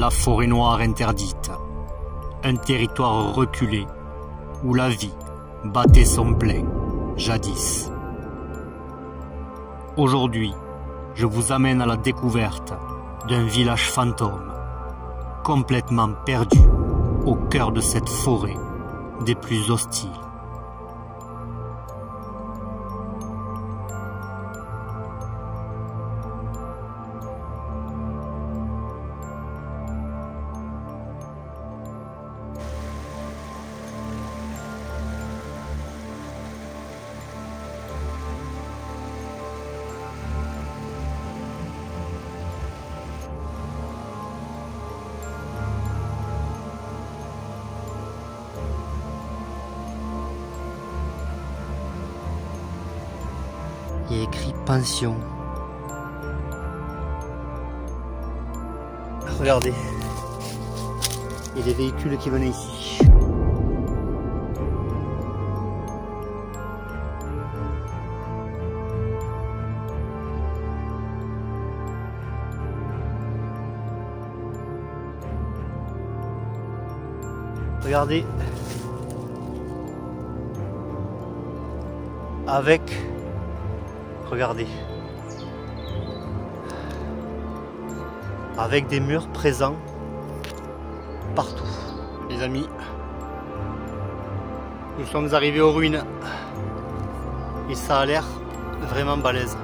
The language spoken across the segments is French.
la forêt noire interdite, un territoire reculé où la vie battait son plein, jadis. Aujourd'hui, je vous amène à la découverte d'un village fantôme, complètement perdu au cœur de cette forêt des plus hostiles. Il y a écrit pension. Regardez. Il y a des véhicules qui venaient ici. Regardez. Regardez. Avec des murs présents partout. Les amis, nous sommes arrivés aux ruines. Et ça a l'air vraiment balèze.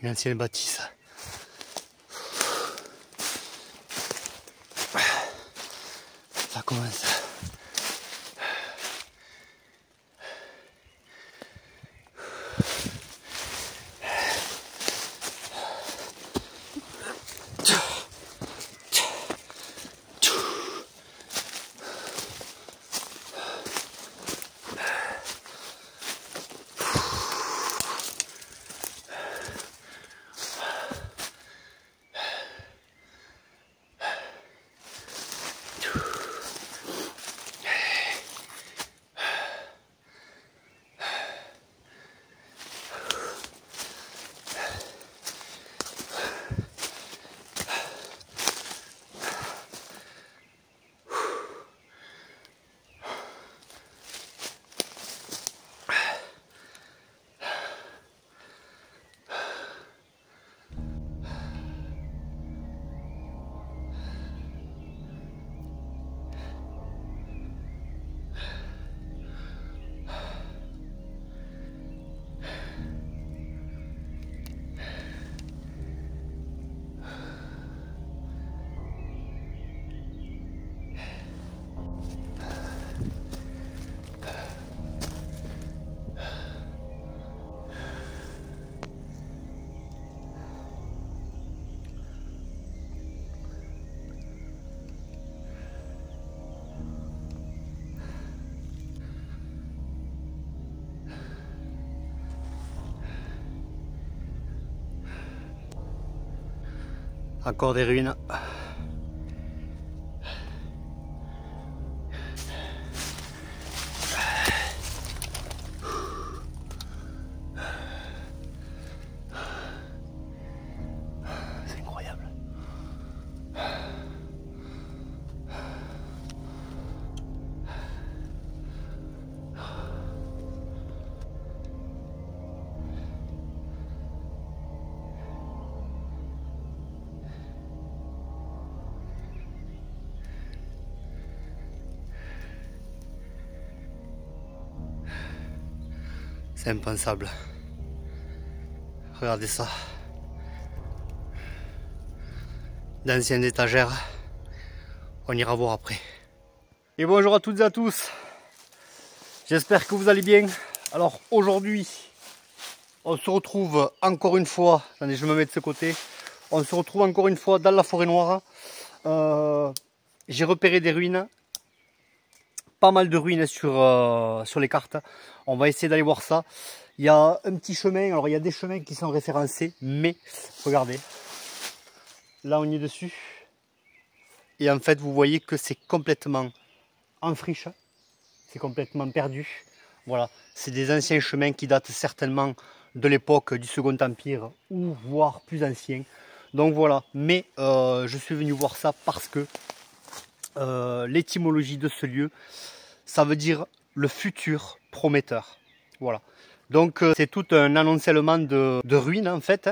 Une ancienne bâtisse. Ça commence. Encore des ruines. C'est incroyable. C'est impensable. Regardez ça. D'anciennes étagères. On ira voir après. Et bonjour à toutes et à tous. J'espère que vous allez bien. Alors aujourd'hui, on se retrouve encore une fois. Attendez, je me mets de ce côté. On se retrouve encore une fois dans la forêt noire. J'ai repéré des ruines. Pas mal de ruines sur les cartes. On va essayer d'aller voir ça. Il y a un petit chemin. Alors il y a des chemins qui sont référencés. Mais regardez. Là on est dessus. Et en fait vous voyez que c'est complètement en friche. C'est complètement perdu. Voilà. C'est des anciens chemins qui datent certainement de l'époque du Second Empire. Ou voire plus anciens. Donc voilà. Mais je suis venu voir ça parce que l'étymologie de ce lieu, ça veut dire le futur prometteur. Voilà. Donc c'est tout un annoncellement de ruines en fait.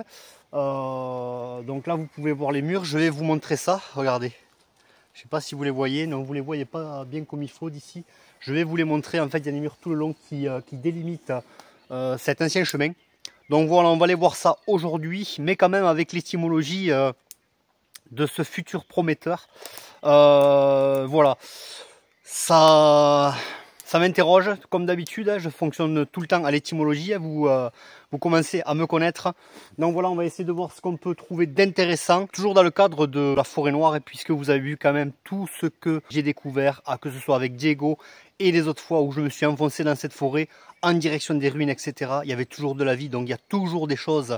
Donc là vous pouvez voir les murs. Je vais vous montrer ça. Regardez. Je ne sais pas si vous les voyez. Non, vous ne les voyez pas bien comme il faut d'ici. Je vais vous les montrer. En fait, il y a des murs tout le long qui délimitent cet ancien chemin. Donc voilà, on va aller voir ça aujourd'hui. Mais quand même avec l'étymologie de ce futur prometteur. Voilà, ça m'interroge comme d'habitude. Je fonctionne tout le temps à l'étymologie. Vous commencez à me connaître. Donc voilà, on va essayer de voir ce qu'on peut trouver d'intéressant, toujours dans le cadre de la forêt noire, et puisque vous avez vu quand même tout ce que j'ai découvert, que ce soit avec Diego et les autres fois où je me suis enfoncé dans cette forêt en direction des ruines, etc. Il y avait toujours de la vie, donc il y a toujours des choses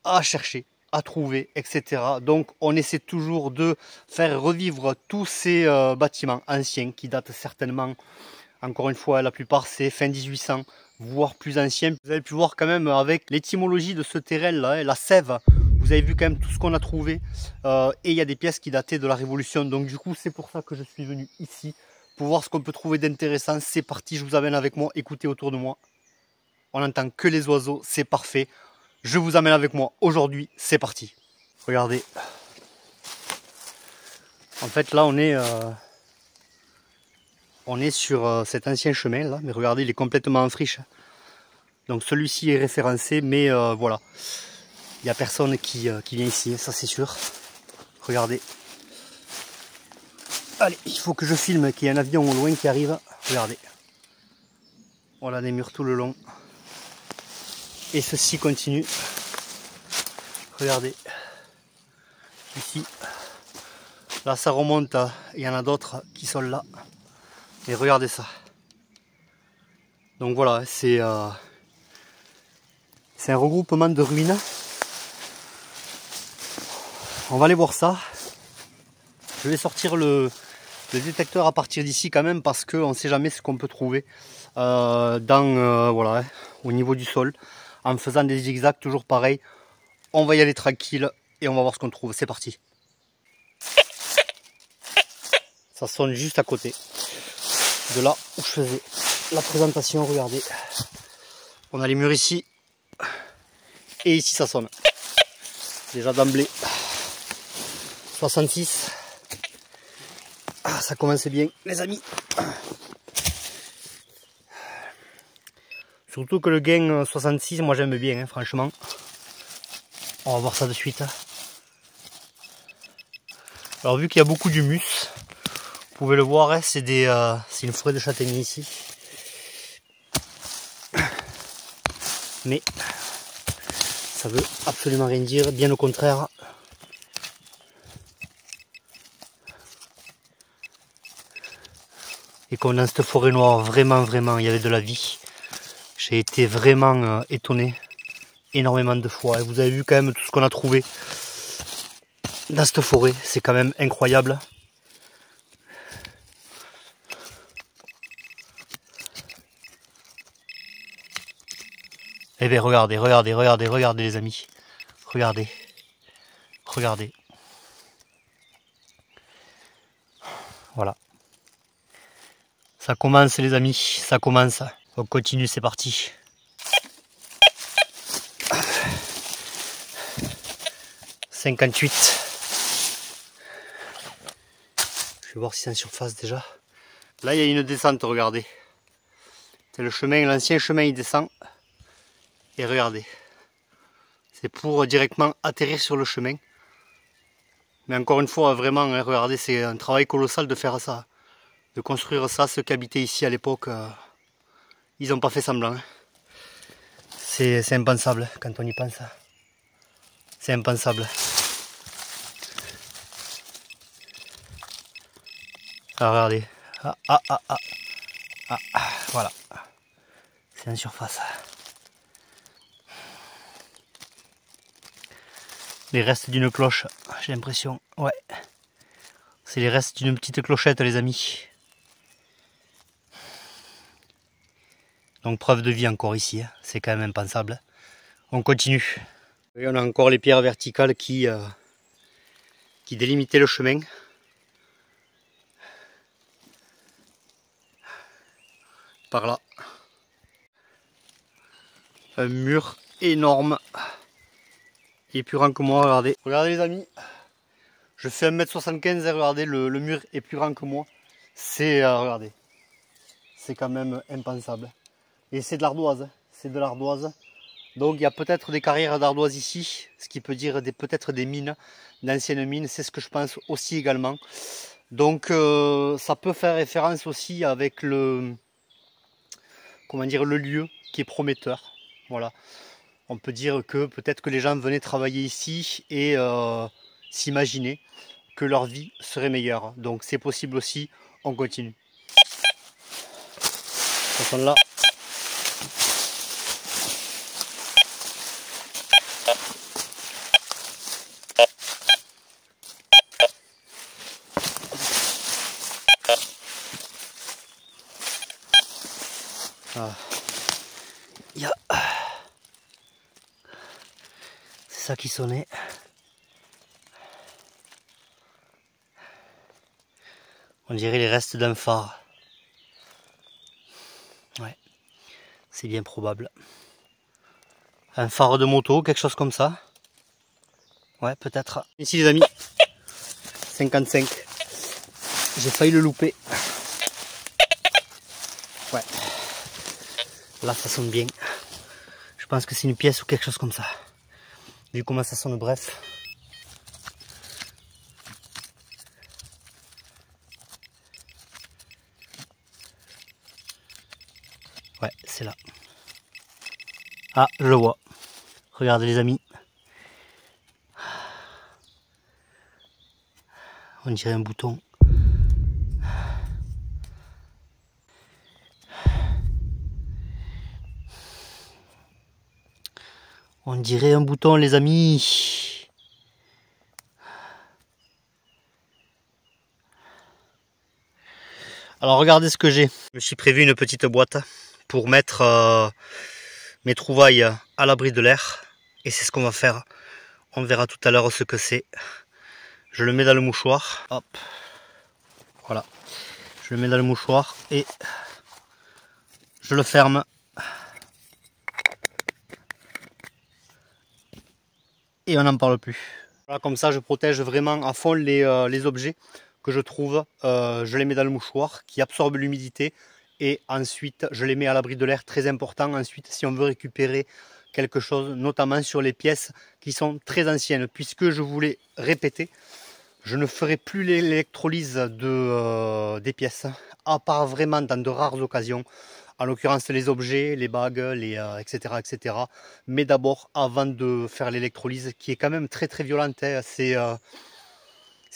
à chercher, à trouver, etc. Donc on essaie toujours de faire revivre tous ces bâtiments anciens qui datent certainement, encore une fois, la plupart c'est fin 1800, voire plus ancien. Vous avez pu voir quand même avec l'étymologie de ce terrain là, la sève, vous avez vu quand même tout ce qu'on a trouvé. Et il y a des pièces qui dataient de la Révolution, donc du coup c'est pour ça que je suis venu ici, pour voir ce qu'on peut trouver d'intéressant. C'est parti, je vous amène avec moi, écoutez autour de moi. On n'entend que les oiseaux, c'est parfait. Je vous amène avec moi aujourd'hui, c'est parti. Regardez. En fait là on est sur cet ancien chemin là, mais regardez, il est complètement en friche. Donc celui-ci est référencé, mais voilà. Il n'y a personne qui vient ici, ça c'est sûr. Regardez. Allez, il faut que je filme qu'il y a un avion au loin qui arrive. Regardez. Voilà des murs tout le long. Et ceci continue. Regardez. Ici. Là ça remonte. Il y en a d'autres qui sont là. Et regardez ça. Donc voilà, c'est un regroupement de ruines. On va aller voir ça. Je vais sortir le détecteur à partir d'ici quand même, parce qu'on ne sait jamais ce qu'on peut trouver voilà, au niveau du sol. En faisant des zigzags, toujours pareil. On va y aller tranquille et on va voir ce qu'on trouve. C'est parti. Ça sonne juste à côté de là où je faisais la présentation. Regardez, on a les murs ici et ici ça sonne déjà d'emblée. 66, ça commence bien les amis, surtout que le gain 66 moi j'aime bien hein, franchement. On va voir ça de suite. Alors vu qu'il y a beaucoup d'humus, vous pouvez le voir, hein, c'est une forêt de châtaigniers ici. Mais ça veut absolument rien dire, bien au contraire. Et comme dans cette forêt noire, vraiment, il y avait de la vie. J'ai été vraiment étonné, énormément de fois. Et vous avez vu quand même tout ce qu'on a trouvé dans cette forêt, c'est quand même incroyable. Eh bien regardez, regardez, regardez, regardez les amis. Regardez. Regardez. Voilà. Ça commence les amis, ça commence. On continue, c'est parti. « 58. Je vais voir si c'est en surface déjà. Là, il y a une descente, regardez. C'est le chemin, l'ancien chemin, il descend. Et regardez. C'est pour directement atterrir sur le chemin. Mais encore une fois, vraiment, hein, regardez, c'est un travail colossal de faire ça. De construire ça, ceux qui habitaient ici à l'époque, ils n'ont pas fait semblant. Hein. C'est impensable quand on y pense. C'est impensable. Alors regardez. Voilà. C'est en surface. Les restes d'une cloche, j'ai l'impression. Ouais. C'est les restes d'une petite clochette, les amis. Donc preuve de vie encore ici. Hein. C'est quand même impensable. On continue. Et on a encore les pierres verticales qui délimitaient le chemin. Par là. Un mur énorme. Il est plus grand que moi, regardez. Regardez les amis. Je fais 1m75 et regardez, le mur est plus grand que moi. C'est, regardez. C'est quand même impensable. Et c'est de l'ardoise. Hein. C'est de l'ardoise. Donc il y a peut-être des carrières d'ardoise ici. Ce qui peut dire peut-être des mines, d'anciennes mines. C'est ce que je pense aussi également. Donc ça peut faire référence aussi avec le... Comment dire, le lieu qui est prometteur. Voilà. On peut dire que peut-être que les gens venaient travailler ici et s'imaginer que leur vie serait meilleure. Donc c'est possible aussi, on continue. Là. Ah. C'est ça qui sonnait. On dirait les restes d'un phare. Ouais, c'est bien probable. Un phare de moto, quelque chose comme ça. Ouais, peut-être. Ici les amis, 55. J'ai failli le louper. Ouais. Là, ça sonne bien. Je pense que c'est une pièce ou quelque chose comme ça. Vu comment ça sonne, bref. Ouais, c'est là. Ah, je le vois. Regardez les amis. On dirait un bouton. On dirait un bouton les amis. Alors regardez ce que j'ai. Je me suis prévu une petite boîte pour mettre mes trouvailles à l'abri de l'air. Et c'est ce qu'on va faire. On verra tout à l'heure ce que c'est. Je le mets dans le mouchoir. Hop. Voilà. Je le mets dans le mouchoir et je le ferme. Et on n'en parle plus. Voilà, comme ça je protège vraiment à fond les objets que je trouve. Je les mets dans le mouchoir qui absorbe l'humidité et ensuite je les mets à l'abri de l'air, très important. Ensuite si on veut récupérer quelque chose, notamment sur les pièces qui sont très anciennes, puisque je voulais répéter, je ne ferai plus l'électrolyse des pièces, à part vraiment dans de rares occasions. En l'occurrence les objets, les bagues, etc., etc. Mais d'abord, avant de faire l'électrolyse, qui est quand même très très violente, hein, c'est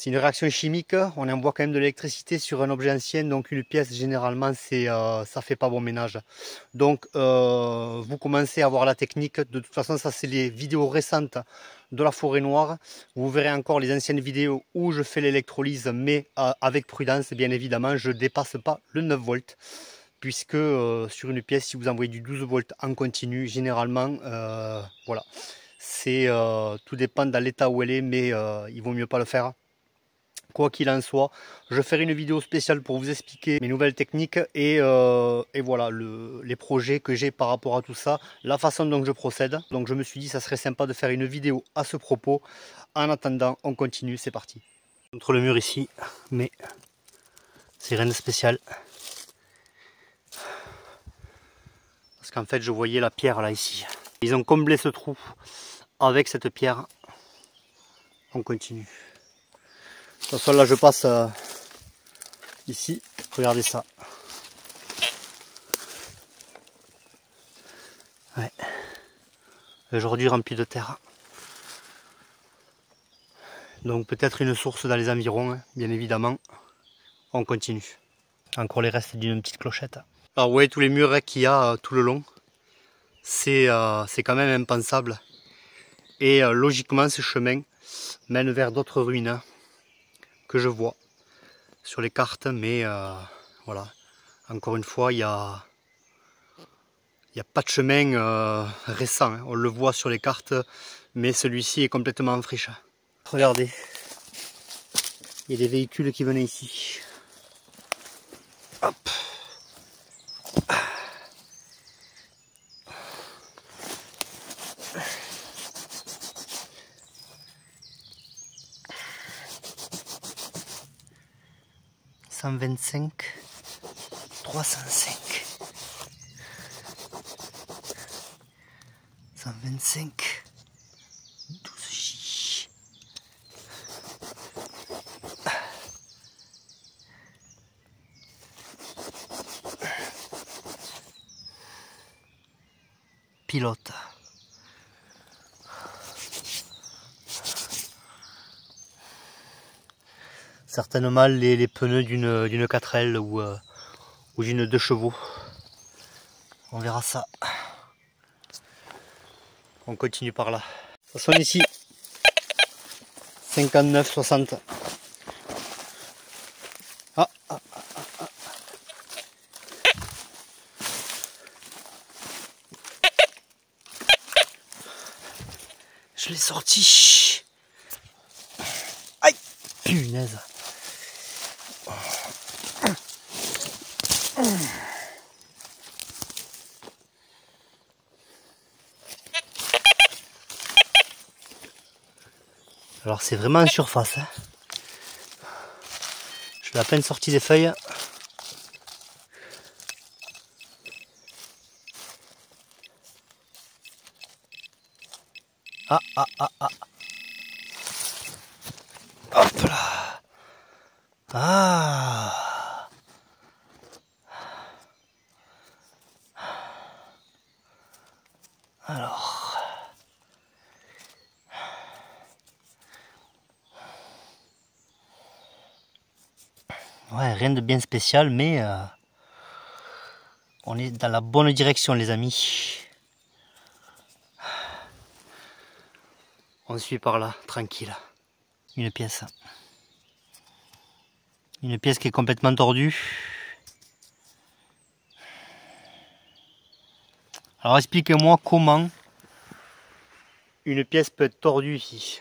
C'est une réaction chimique, on envoie quand même de l'électricité sur un objet ancien, donc une pièce généralement ça fait pas bon ménage. Donc vous commencez à voir la technique, de toute façon ça c'est les vidéos récentes de la forêt noire. Vous verrez encore les anciennes vidéos où je fais l'électrolyse, mais avec prudence bien évidemment, je ne dépasse pas le 9 volts. Puisque sur une pièce, si vous envoyez du 12 volts en continu, généralement, voilà, c'est tout dépend de l'état où elle est, mais il vaut mieux pas le faire. Quoi qu'il en soit, je ferai une vidéo spéciale pour vous expliquer mes nouvelles techniques et voilà les projets que j'ai par rapport à tout ça, la façon dont je procède. Donc je me suis dit ça serait sympa de faire une vidéo à ce propos. En attendant, on continue, c'est parti. Contre le mur ici, mais c'est rien de spécial. Parce qu'en fait je voyais la pierre là ici. Ils ont comblé ce trou avec cette pierre. On continue. De toute façon là je passe ici. Regardez ça. Ouais. Aujourd'hui rempli de terre. Donc peut-être une source dans les environs, hein, bien évidemment. On continue. Encore les restes d'une petite clochette. Alors vous voyez tous les murs qu'il y a tout le long, c'est quand même impensable. Et logiquement ce chemin mène vers d'autres ruines que je vois sur les cartes, mais voilà, encore une fois il n'y a pas de chemin récent, hein. On le voit sur les cartes, mais celui-ci est complètement en friche. Regardez, il y a des véhicules qui venaient ici. Hop. 125, 305, 125, 12J. Pilote. Certainement les pneus d'une 4L ou d'une 2 chevaux. On verra ça. On continue par là. Ça sonne ici. 59, 60. Ah. Je l'ai sorti. Aïe, punaise. Alors c'est vraiment en surface, hein. Je l'ai à peine sorti des feuilles. Ah. Hop là. Ah. Alors. Ouais, rien de bien spécial, mais on est dans la bonne direction, les amis. On suit par là, tranquille. Une pièce. Une pièce qui est complètement tordue. Alors expliquez-moi comment une pièce peut être tordue ici.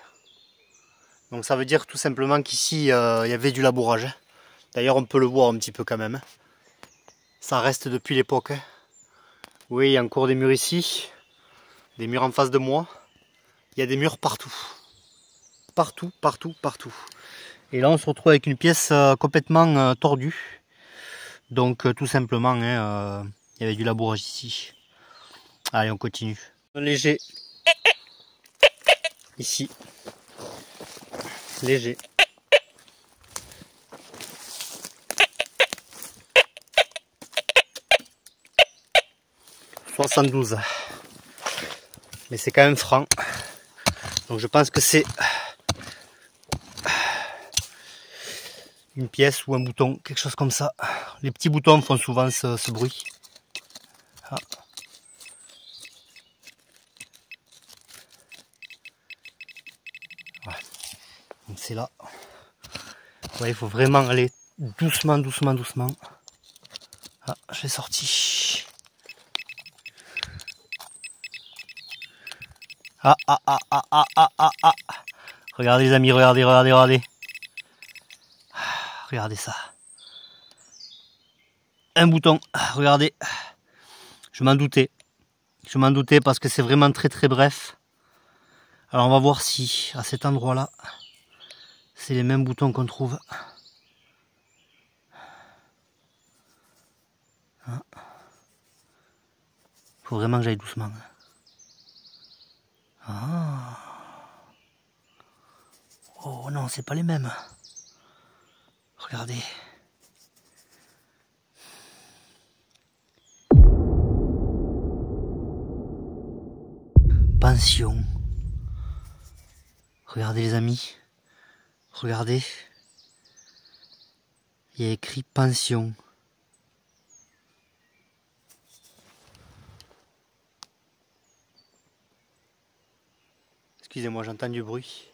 Donc ça veut dire tout simplement qu'ici il y avait du labourage. D'ailleurs on peut le voir un petit peu quand même. Ça reste depuis l'époque. Oui, il y a encore des murs ici. Des murs en face de moi. Il y a des murs partout. Partout. Et là on se retrouve avec une pièce complètement tordue. Donc tout simplement, hein, il y avait du labourage ici. Allez, on continue. Léger. Ici. Léger. « 72. Mais c'est quand même franc. Donc je pense que c'est une pièce ou un bouton, quelque chose comme ça. Les petits boutons font souvent ce bruit. Ah. Ouais. Donc c'est là. Ouais, il faut vraiment aller doucement, doucement, doucement. Ah, je l'ai sorti. Ah, ah, ah, ah, ah, ah, ah, ah. Regardez les amis, regardez, regardez, regardez. Regardez ça. Un bouton, regardez. Je m'en doutais. Je m'en doutais parce que c'est vraiment très très bref. Alors on va voir si à cet endroit-là, c'est les mêmes boutons qu'on trouve. Faut vraiment que j'aille doucement. Ah. Oh non, c'est pas les mêmes. Regardez. Pension. Regardez les amis. Regardez. Il y a écrit pension. Excusez-moi, j'entends du bruit.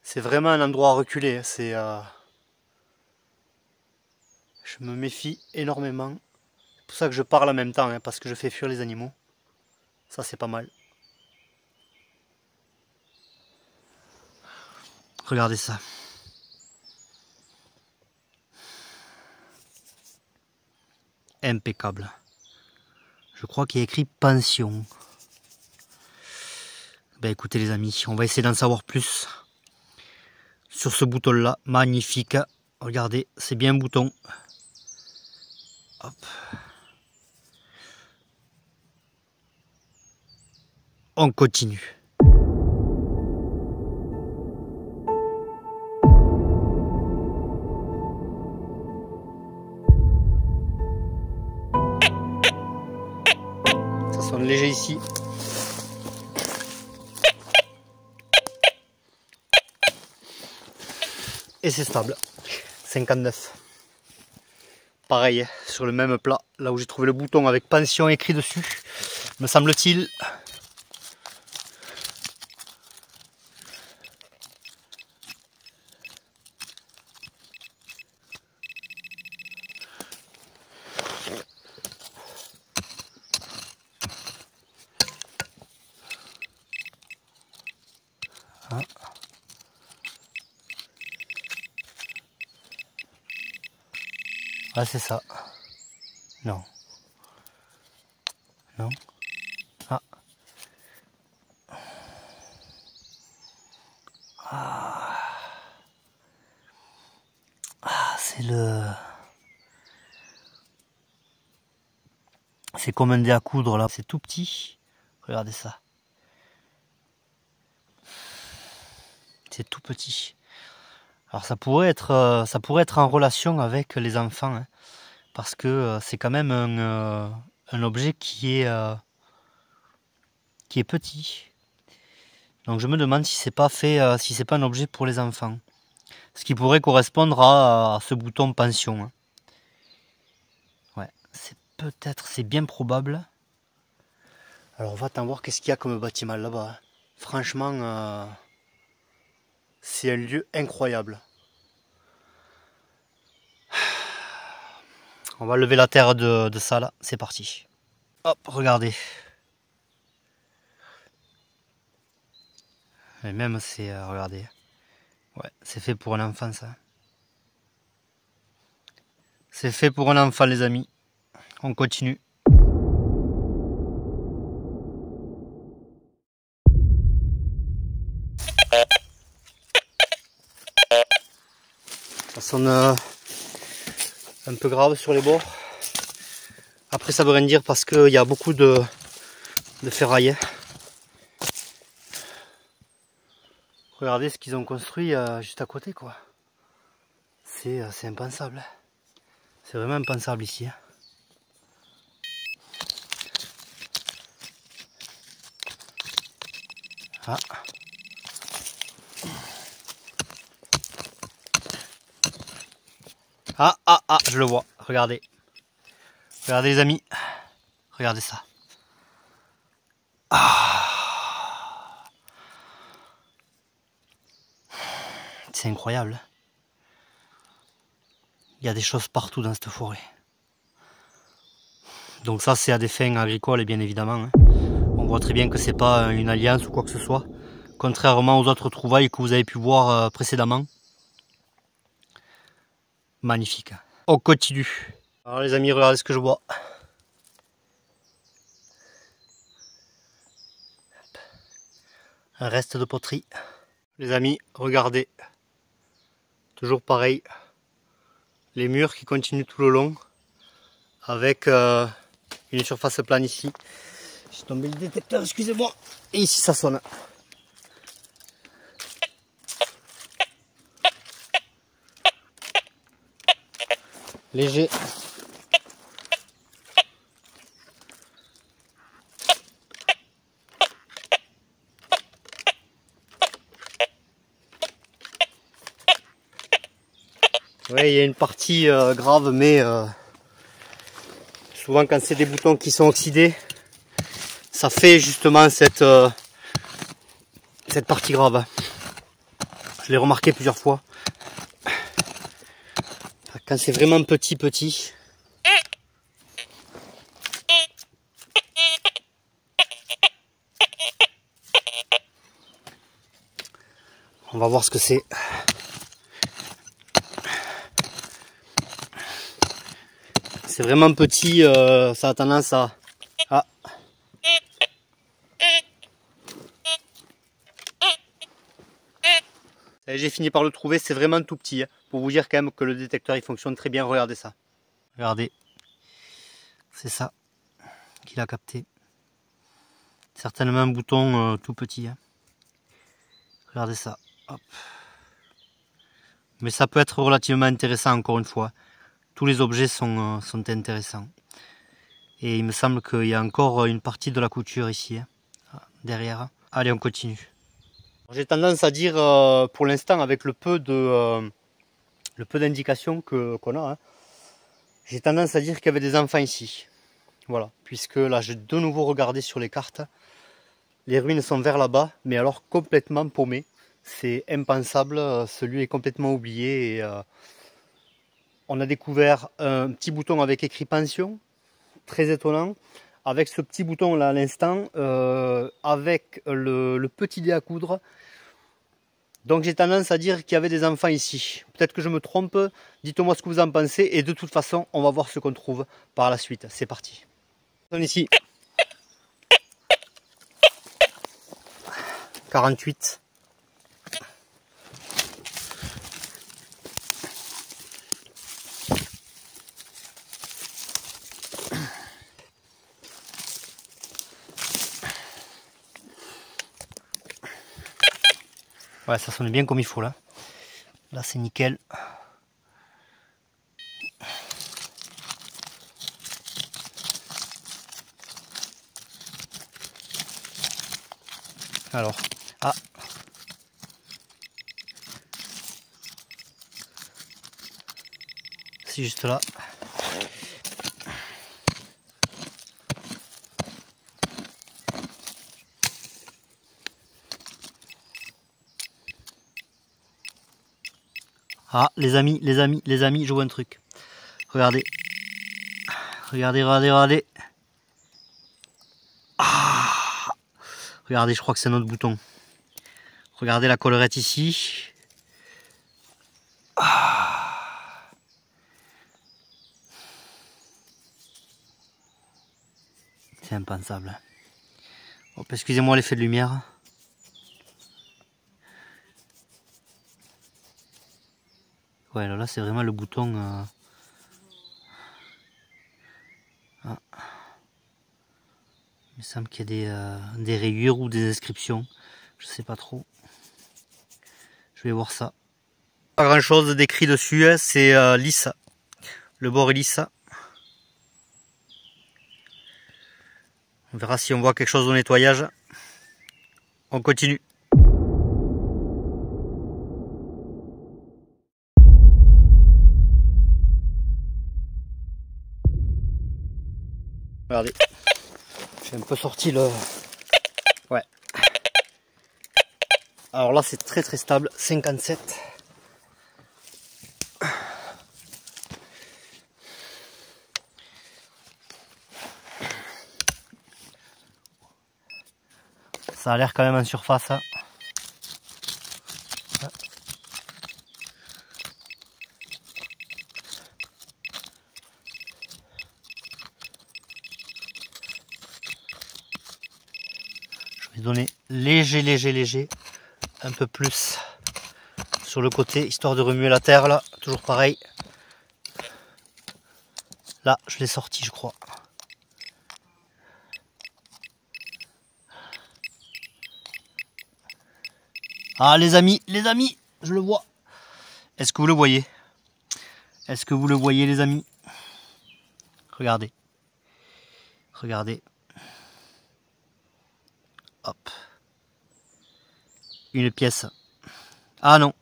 C'est vraiment un endroit à reculer. C'est, je me méfie énormément. C'est pour ça que je parle en même temps, hein, parce que je fais fuir les animaux. Ça, c'est pas mal. Regardez ça. Impeccable. Je crois qu'il y a écrit pension. Ben écoutez les amis, on va essayer d'en savoir plus sur ce bouton là, magnifique. Regardez, c'est bien un bouton. Hop. On continue. Ça sonne léger ici. Et c'est stable. 59. Pareil, sur le même plat, là où j'ai trouvé le bouton avec pension écrit dessus, me semble-t-il. Ah. Ah, c'est ça. Non. Non. Ah. Ah. Ah, c'est le... C'est comme un dé à coudre là. C'est tout petit. Regardez ça. C'est tout petit. Alors ça pourrait être en relation avec les enfants, hein, parce que c'est quand même un objet qui est petit. Donc je me demande si c'est pas fait, si c'est pas un objet pour les enfants, ce qui pourrait correspondre à ce bouton pension. Hein. Ouais, c'est bien probable. Alors on va attendre voir qu'est-ce qu'il y a comme bâtiment là-bas. Hein. Franchement. C'est un lieu incroyable. On va lever la terre de ça là, c'est parti. Hop, regardez. Et même c'est, regardez. Ouais, c'est fait pour un enfant ça. C'est fait pour un enfant les amis. On continue. Ça sonne un peu grave sur les bords. Après ça veut rien dire parce qu'il y a beaucoup de ferraille. Regardez ce qu'ils ont construit juste à côté quoi. C'est impensable. C'est vraiment impensable ici. Ah. Ah, je le vois. Regardez. Regardez les amis. Regardez ça. Ah. C'est incroyable. Il y a des choses partout dans cette forêt. Donc ça c'est à des fins agricoles bien évidemment. On voit très bien que c'est pas une alliance ou quoi que ce soit. Contrairement aux autres trouvailles que vous avez pu voir précédemment. Magnifique. On continue. Alors les amis, regardez ce que je vois. Un reste de poterie. Les amis, regardez. Toujours pareil. Les murs qui continuent tout le long. Avec une surface plane ici. J'ai tombé le détecteur, excusez-moi. Et ici ça sonne. Léger. Oui, il y a une partie grave, mais souvent quand c'est des boutons qui sont oxydés, ça fait justement cette partie grave. Je l'ai remarqué plusieurs fois. Quand c'est vraiment petit. On va voir ce que c'est. C'est vraiment petit, ça a tendance à... Ah. J'ai fini par le trouver, c'est vraiment tout petit. Pour vous dire quand même que le détecteur il fonctionne très bien, regardez ça. Regardez. C'est ça qu'il a capté. Certainement un bouton tout petit. Regardez ça. Hop. Mais ça peut être relativement intéressant encore une fois. Tous les objets sont intéressants. Et il me semble qu'il y a encore une partie de la couture ici, derrière. Allez, on continue. J'ai tendance à dire, pour l'instant, avec le peu d'indications qu'on a, j'ai tendance à dire qu'il y avait des enfants ici. Voilà, puisque là, j'ai de nouveau regardé sur les cartes. Les ruines sont vers là-bas, mais alors complètement paumées. C'est impensable, ce lieu est complètement oublié. Et, on a découvert un petit bouton avec écrit pension, très étonnant. Avec ce petit bouton là à l'instant, avec le petit dé à coudre. Donc j'ai tendance à dire qu'il y avait des enfants ici. Peut-être que je me trompe, dites-moi ce que vous en pensez. Et de toute façon, on va voir ce qu'on trouve par la suite. C'est parti. On est ici. 48. Ouais, ça sonne bien comme il faut là. Là c'est nickel. Alors, ah. C'est juste là. Ah, les amis, je vois un truc. Regardez. Regardez. Ah, regardez, je crois que c'est notre bouton. Regardez la collerette ici. Ah. C'est impensable. Hop, excusez-moi l'effet de lumière. Ouais, là c'est vraiment le bouton. Ah. Il me semble qu'il y a des rayures ou des inscriptions. Je sais pas trop. Je vais voir ça. Pas grand chose d'écrit dessus, hein. C'est lisse. Le bord est lisse. On verra si on voit quelque chose au nettoyage. On continue. Regardez. J'ai un peu sorti le... Ouais. Alors là, c'est très très stable. 57. Ça a l'air quand même en surface. Hein. Je vais donner léger, un peu plus sur le côté, histoire de remuer la terre là, toujours pareil. Là, je l'ai sorti, je crois. Ah les amis, je le vois. Est-ce que vous le voyez? Est-ce que vous le voyez les amis? Regardez. Regardez. Hop. Une pièce. Ah non.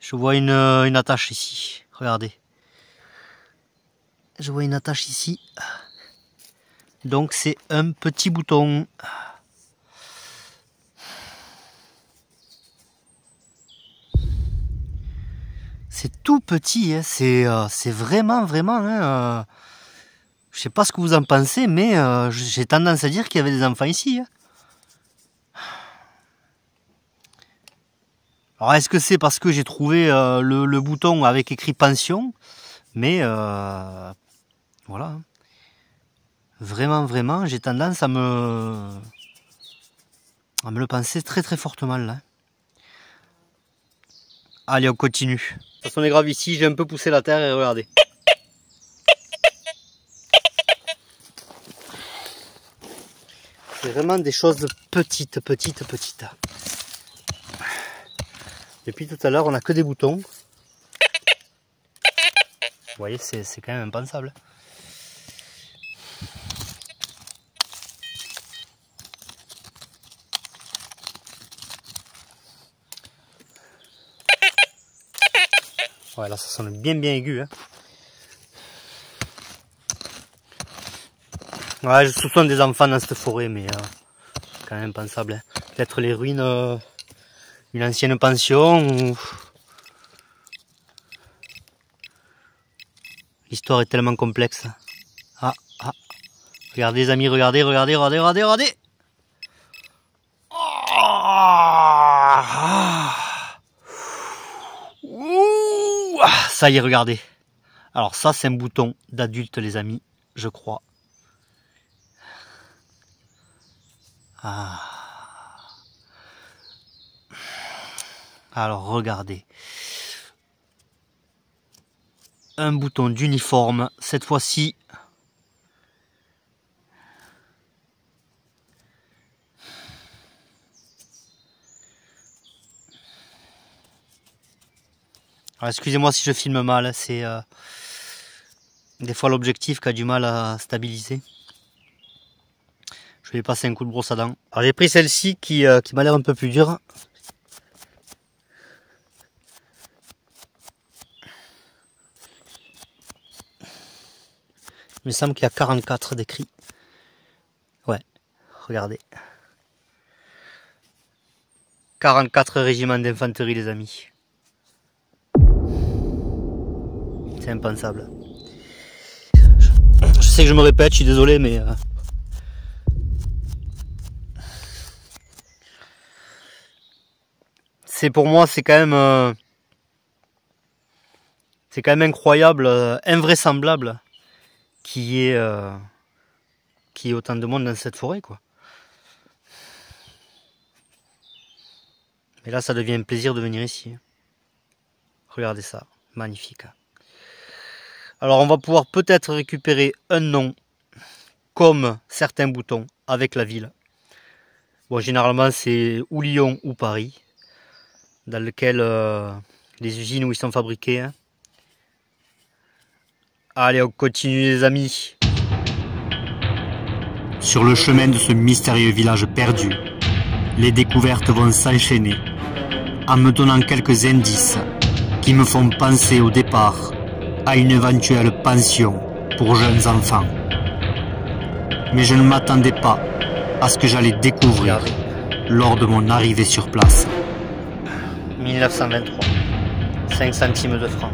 Je vois une attache ici. Regardez. Je vois une attache ici. Donc c'est un petit bouton. C'est tout petit, hein. C'est vraiment, hein, je sais pas ce que vous en pensez, mais j'ai tendance à dire qu'il y avait des enfants ici. Hein. Alors est-ce que c'est parce que j'ai trouvé le bouton avec écrit pension? Mais voilà. Vraiment, j'ai tendance à me le penser très fortement là. Allez, on continue. De toute façon, les graves ici, j'ai un peu poussé la terre et regardez. C'est vraiment des choses petites. Depuis tout à l'heure, on n'a que des boutons. Vous voyez, c'est quand même impensable. Ouais, là, ça sonne bien aigu. Hein. Ouais, je soupçonne des enfants dans cette forêt, mais quand même impensable. Hein. Peut-être les ruines d'une ancienne pension ou... L'histoire est tellement complexe. Ah. Regardez les amis, regardez. Ça y est, regardez. Alors ça, c'est un bouton d'adulte, les amis, je crois. Ah. Alors, regardez. Un bouton d'uniforme, cette fois-ci. Excusez-moi si je filme mal, c'est des fois l'objectif qui a du mal à stabiliser. Je vais passer un coup de brosse à dents. Alors j'ai pris celle-ci qui m'a l'air un peu plus dure. Il me semble qu'il y a 44 d'écrit. Ouais, regardez. 44 régiments d'infanterie les amis. C'est impensable. Je sais que je me répète, je suis désolé, mais... pour moi, c'est quand même incroyable, invraisemblable qu'il y ait autant de monde dans cette forêt, quoi. Mais là, ça devient un plaisir de venir ici. Regardez ça, magnifique. Alors, on va pouvoir peut-être récupérer un nom, comme certains boutons, avec la ville. Bon, généralement, c'est ou Lyon ou Paris, dans lequel les usines où ils sont fabriqués. Hein. Allez, on continue les amis. Sur le chemin de ce mystérieux village perdu, les découvertes vont s'enchaîner, en me donnant quelques indices qui me font penser au départ à une éventuelle pension pour jeunes enfants. Mais je ne m'attendais pas à ce que j'allais découvrir lors de mon arrivée sur place. 1923, 5 centimes de franc.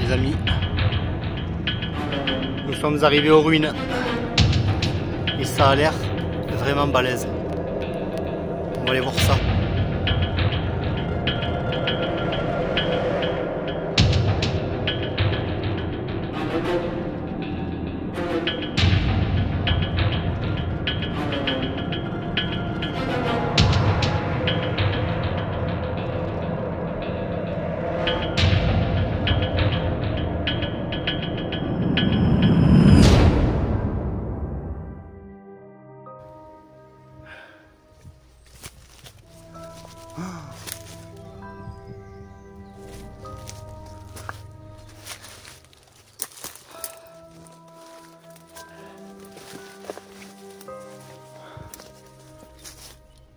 Les amis, nous sommes arrivés aux ruines et ça a l'air vraiment balèze. On va aller voir ça.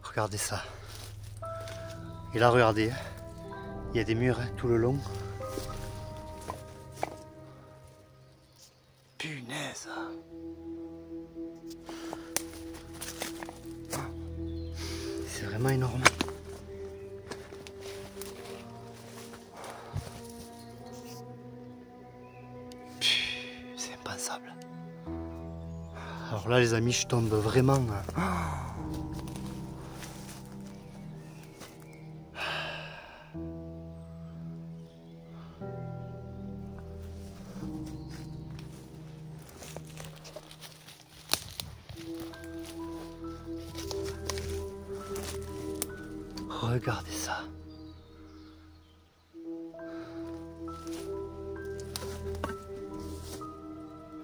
Regardez ça. Et là, regardez, il y a des murs tout le long. Punaise. C'est vraiment énorme. C'est impensable. Alors là, les amis, je tombe vraiment... Regardez ça.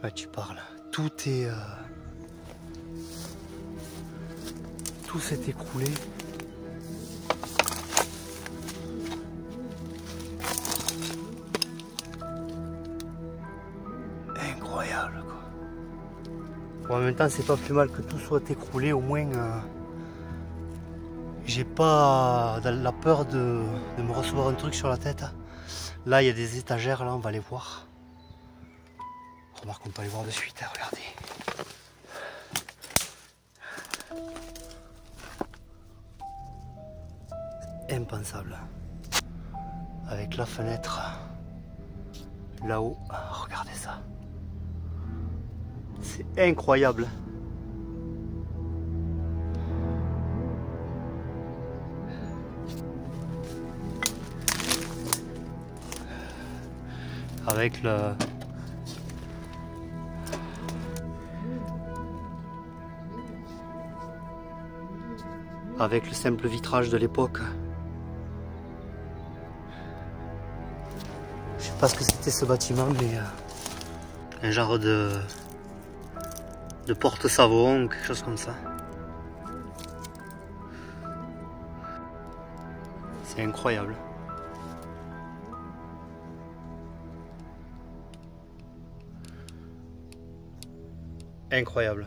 Ouais, tu parles. Tout est... Tout s'est écroulé. Incroyable, quoi. Bon, en même temps, c'est pas plus mal que tout soit écroulé, au moins... J'ai pas la peur de me recevoir un truc sur la tête. Là, il y a des étagères, là, on va les voir. Remarque, on peut aller voir de suite, hein, regardez. Impensable. Avec la fenêtre là-haut, regardez ça. C'est incroyable. Avec le simple vitrage de l'époque. Je sais pas ce que c'était ce bâtiment, mais un genre de porte-savon ou quelque chose comme ça. C'est incroyable. Incroyable.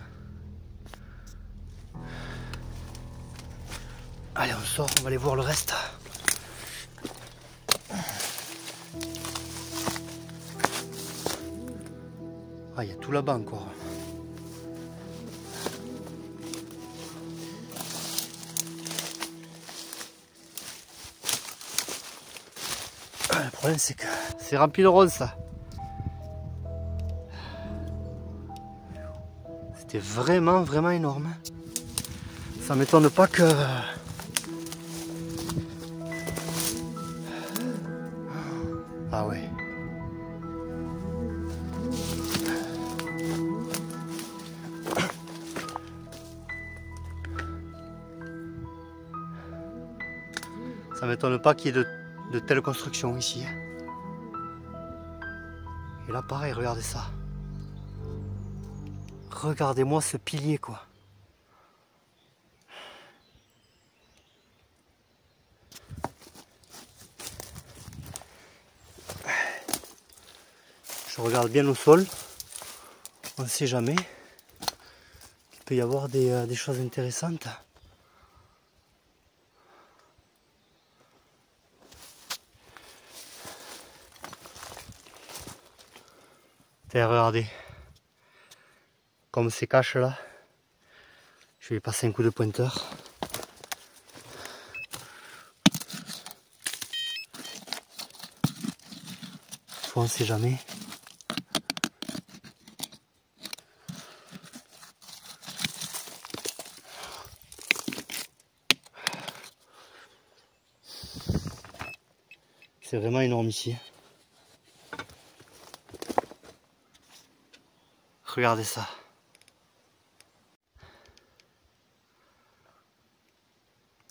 Allez, on sort, on va aller voir le reste. Ah, il y a tout là-bas encore. Le problème, c'est que c'est rempli de roses, ça. C'était vraiment, vraiment énorme. Ça m'étonne pas que... Ah ouais. Ça m'étonne pas qu'il y ait de telles constructions ici. Et là pareil, regardez ça. Regardez-moi ce pilier, quoi. Je regarde bien au sol. On ne sait jamais. Il peut y avoir des choses intéressantes. Et regardez, comme c'est cache là, je vais passer un coup de pointeur. On ne sait jamais. C'est vraiment énorme ici. Regardez ça.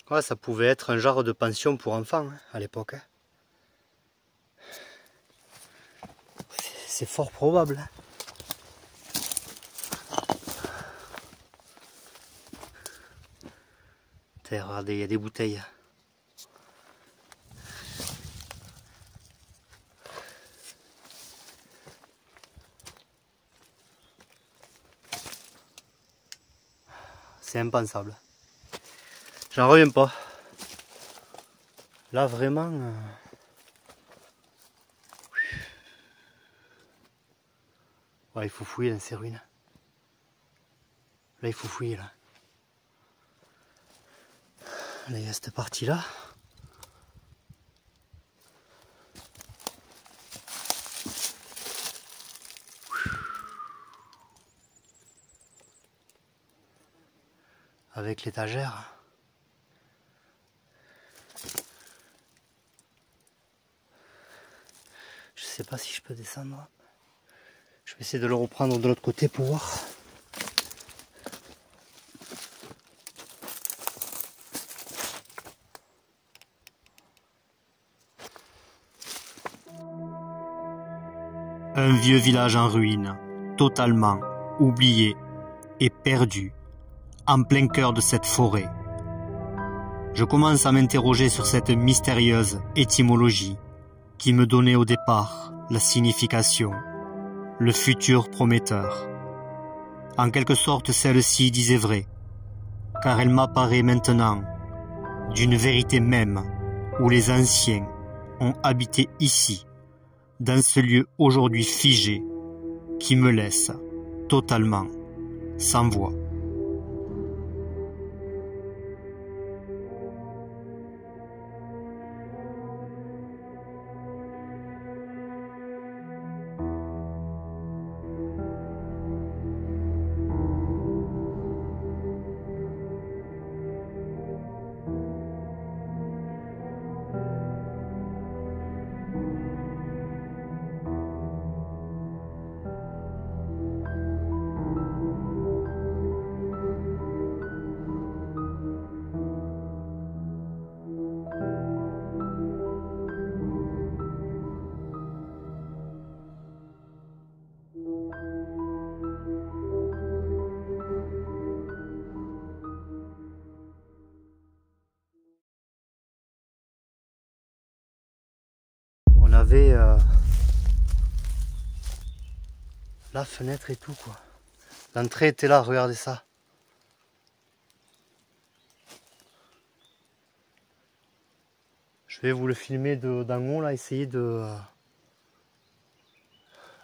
Ouais, ça pouvait être un genre de pension pour enfants hein, à l'époque. Hein. C'est fort probable. Hein. Regardez, il y a des bouteilles. C'est impensable. J'en reviens pas. Là vraiment... Ouais, il faut fouiller dans ces ruines. Là il faut fouiller là. Là il y a cette partie là. Avec l'étagère. Je sais pas si je peux descendre. Je vais essayer de le reprendre de l'autre côté pour voir. Un vieux village en ruine, totalement oublié et perdu, en plein cœur de cette forêt. Je commence à m'interroger sur cette mystérieuse étymologie qui me donnait au départ la signification, le futur prometteur. En quelque sorte, celle-ci disait vrai, car elle m'apparaît maintenant d'une vérité même où les anciens ont habité ici, dans ce lieu aujourd'hui figé qui me laisse totalement sans voix. On avait la fenêtre et tout quoi. L'entrée était là, regardez ça. Je vais vous le filmer d'en haut là, essayer de...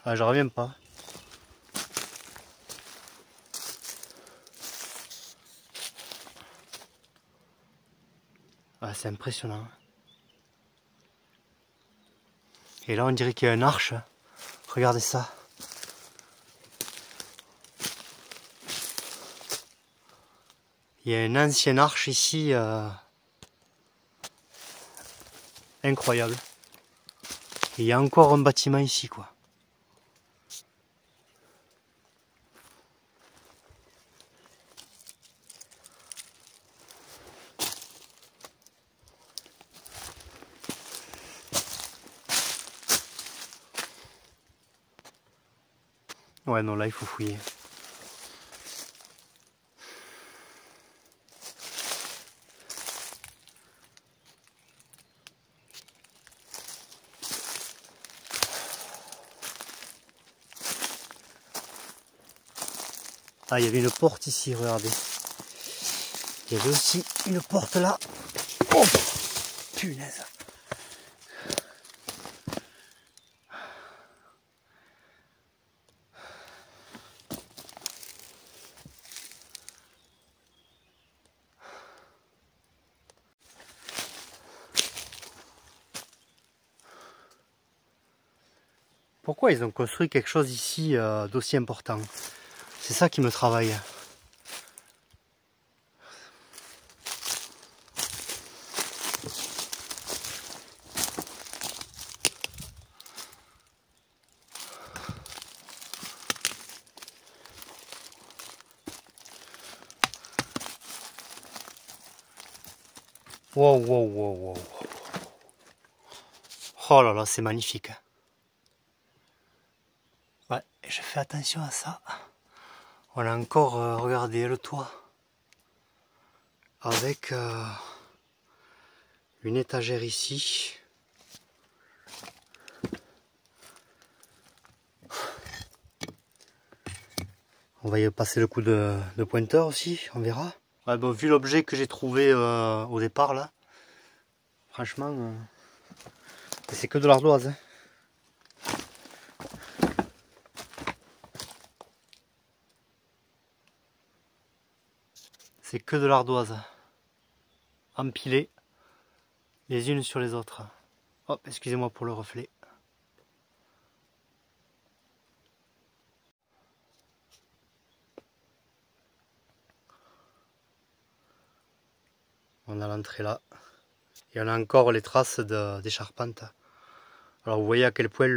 Ah, je reviens pas. Ah, c'est impressionnant. Et là on dirait qu'il y a une arche. Regardez ça. Il y a une ancienne arche ici. Incroyable. Et il y a encore un bâtiment ici quoi. Ouais non là il faut fouiller. Ah, il y avait une porte ici, regardez. Il y avait aussi une porte là. Oh, punaise. Pourquoi ils ont construit quelque chose ici d'aussi important? C'est ça qui me travaille. Wow, wow, wow, wow. Oh là là, c'est magnifique. Ouais, je fais attention à ça. On a encore, regardez, le toit. Avec une étagère ici. On va y passer le coup de pointeur aussi, on verra. Ouais, bon, vu l'objet que j'ai trouvé au départ là, franchement, c'est que de l'ardoise. Hein. C'est que de l'ardoise. Empilée les unes sur les autres. Hop, excusez-moi pour le reflet. On a l'entrée là. Et on a encore les traces des charpentes. Alors vous voyez à quel point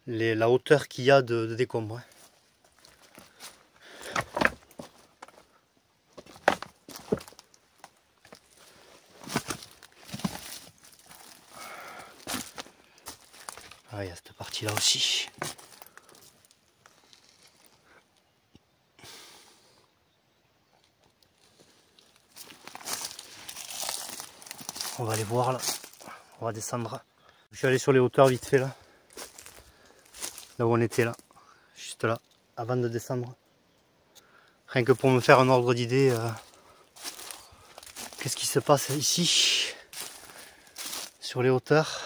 la hauteur qu'il y a de décombres. Ah, il y a cette partie là aussi. On va aller voir là. On va descendre. Je suis allé sur les hauteurs vite fait là. Là où on était là. Juste là. Avant de descendre. Rien que pour me faire un ordre d'idée. Qu'est-ce qui se passe ici. Sur les hauteurs.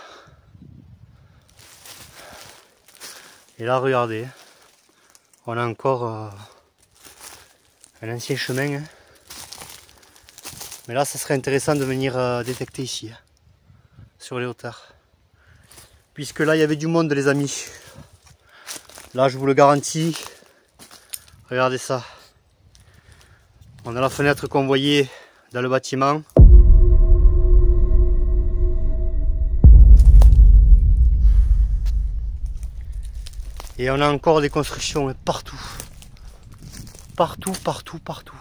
Et là regardez. On a encore un ancien chemin. Hein. Mais là ça serait intéressant de venir détecter ici. Hein, sur les hauteurs. Puisque là il y avait du monde les amis. Là je vous le garantis. Regardez ça. On a la fenêtre qu'on voyait dans le bâtiment. Et on a encore des constructions partout. Partout, partout, partout.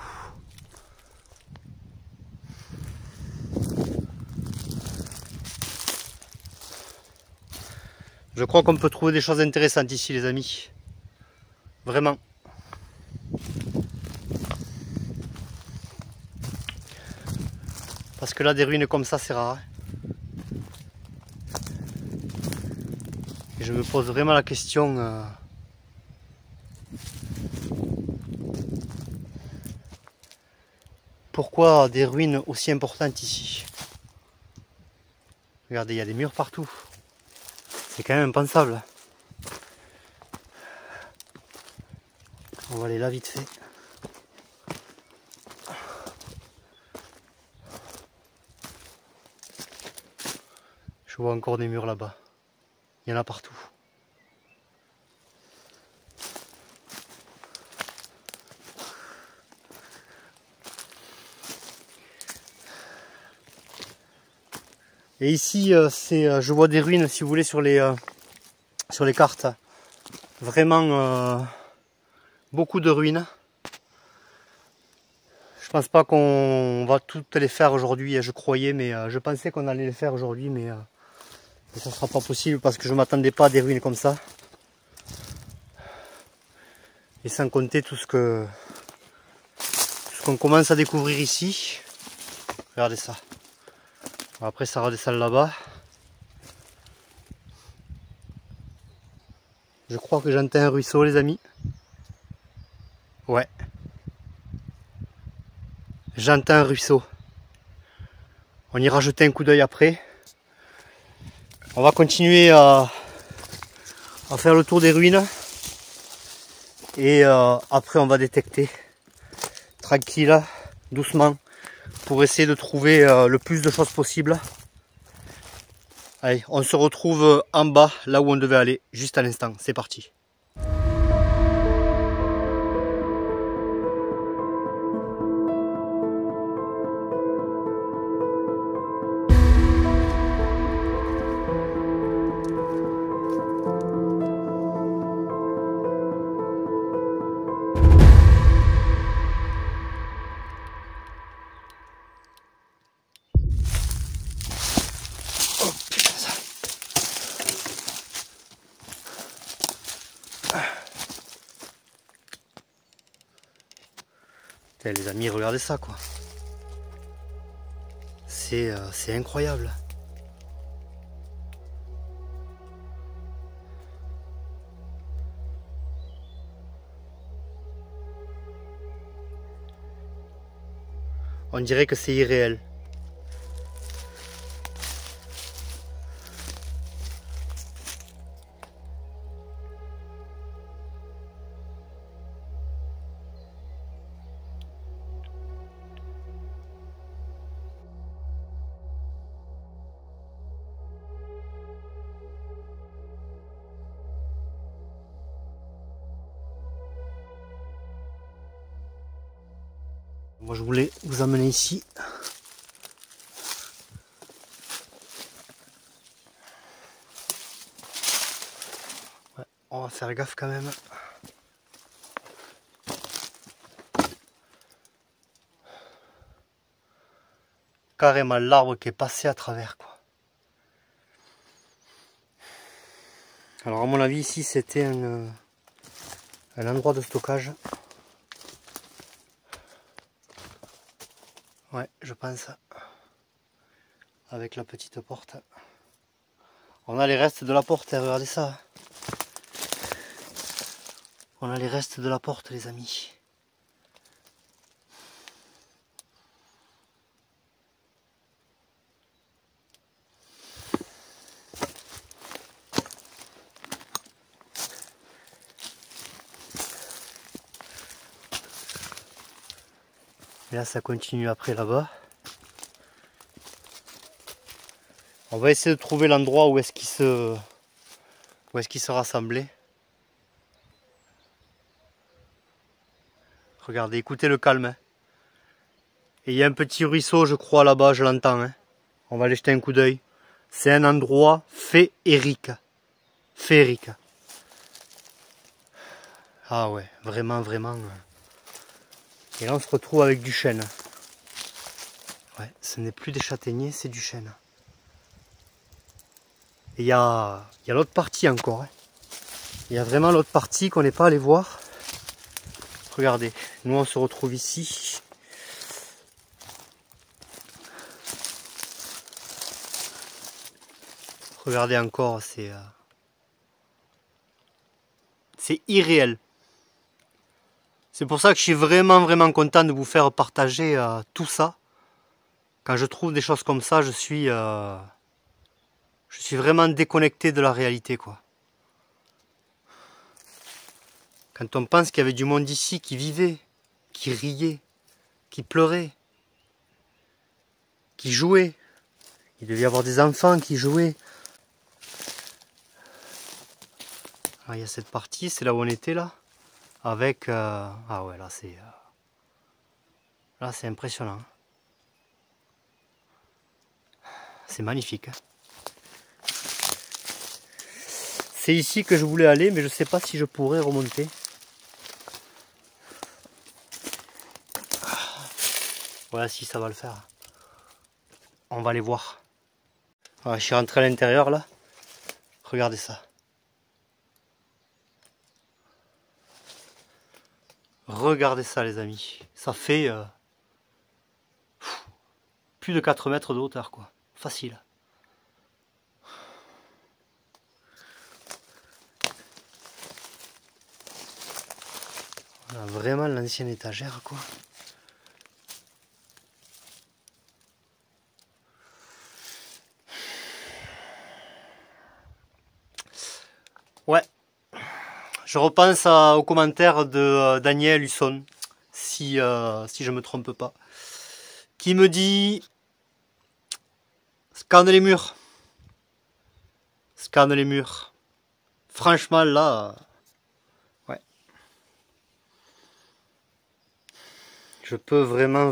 Je crois qu'on peut trouver des choses intéressantes ici les amis. Vraiment. Parce que là des ruines comme ça c'est rare. Et je me pose vraiment la question. Pourquoi des ruines aussi importantes ici? Regardez, il y a des murs partout. C'est quand même impensable. On va aller là vite fait. Je vois encore des murs là-bas. Il y en a partout. Et ici, je vois des ruines, si vous voulez, sur les cartes. Vraiment beaucoup de ruines. Je pense pas qu'on va toutes les faire aujourd'hui, je croyais, mais je pensais qu'on allait les faire aujourd'hui, mais ça sera pas possible parce que je m'attendais pas à des ruines comme ça. Et sans compter tout ce qu'on commence à découvrir ici. Regardez ça. Après ça redescend là-bas. Je crois que j'entends un ruisseau les amis. J'entends un ruisseau. On ira jeter un coup d'œil après. On va continuer à faire le tour des ruines. Et après on va détecter tranquille, doucement, pour essayer de trouver le plus de choses possible. Allez, on se retrouve en bas, là où on devait aller, juste à l'instant. C'est parti. Putain, les amis, regardez ça quoi. C'est incroyable. On dirait que c'est irréel. Moi je voulais vous amener ici. Ouais, on va faire gaffe quand même. Carrément l'arbre qui est passé à travers quoi. Alors à mon avis ici c'était un endroit de stockage. Ouais, je pense. Avec la petite porte. On a les restes de la porte, hein, regardez ça. On a les restes de la porte les amis. Et là ça continue après là-bas. On va essayer de trouver l'endroit où est-ce qu'ils se rassemblaient. Regardez, écoutez le calme. Hein. Et il y a un petit ruisseau, je crois, là-bas, je l'entends. Hein. On va aller jeter un coup d'œil. C'est un endroit féerique. Féerique. Ah ouais, vraiment, vraiment. Et là, on se retrouve avec du chêne. Ouais, ce n'est plus des châtaigniers, c'est du chêne. Et il y a l'autre partie encore. Hein. Il y a vraiment l'autre partie qu'on n'est pas allé voir. Regardez, nous on se retrouve ici. Regardez encore, c'est irréel. C'est pour ça que je suis vraiment content de vous faire partager tout ça. Quand je trouve des choses comme ça, je suis vraiment déconnecté de la réalité, quoi. Quand on pense qu'il y avait du monde ici qui vivait, qui riait, qui pleurait, qui jouait. Il devait y avoir des enfants qui jouaient. Alors, il y a cette partie, c'est là où on était là. Avec... Ah ouais, là c'est impressionnant. C'est magnifique. Hein. C'est ici que je voulais aller, mais je ne sais pas si je pourrais remonter. Voilà, si ça va le faire. On va aller voir. Voilà, je suis rentré à l'intérieur là. Regardez ça. Regardez ça les amis. Ça fait plus de 4 mètres de hauteur quoi. Facile. On a vraiment l'ancienne étagère quoi. Ouais. Je repense aux commentaires de Daniel Husson, si je me trompe pas, qui me dit scanne les murs. Scanne les murs. Franchement là, ouais. Je peux vraiment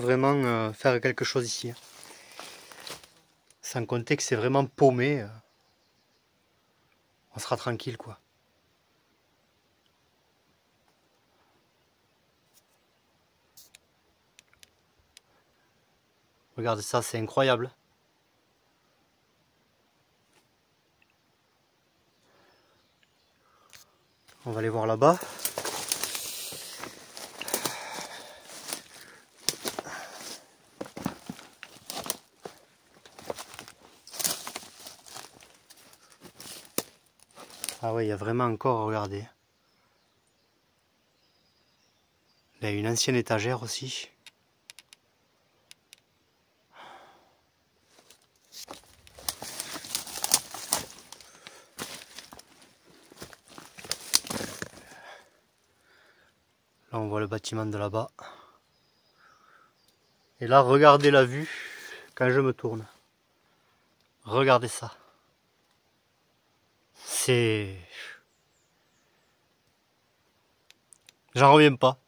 faire quelque chose ici. Sans compter que c'est vraiment paumé. On sera tranquille quoi. Regardez ça, c'est incroyable. On va aller voir là-bas. Ah ouais, il y a vraiment encore, regardez. Il y a une ancienne étagère aussi. Là, on voit le bâtiment de là-bas. Et là, regardez la vue quand je me tourne. Regardez ça. C'est... J'en reviens pas.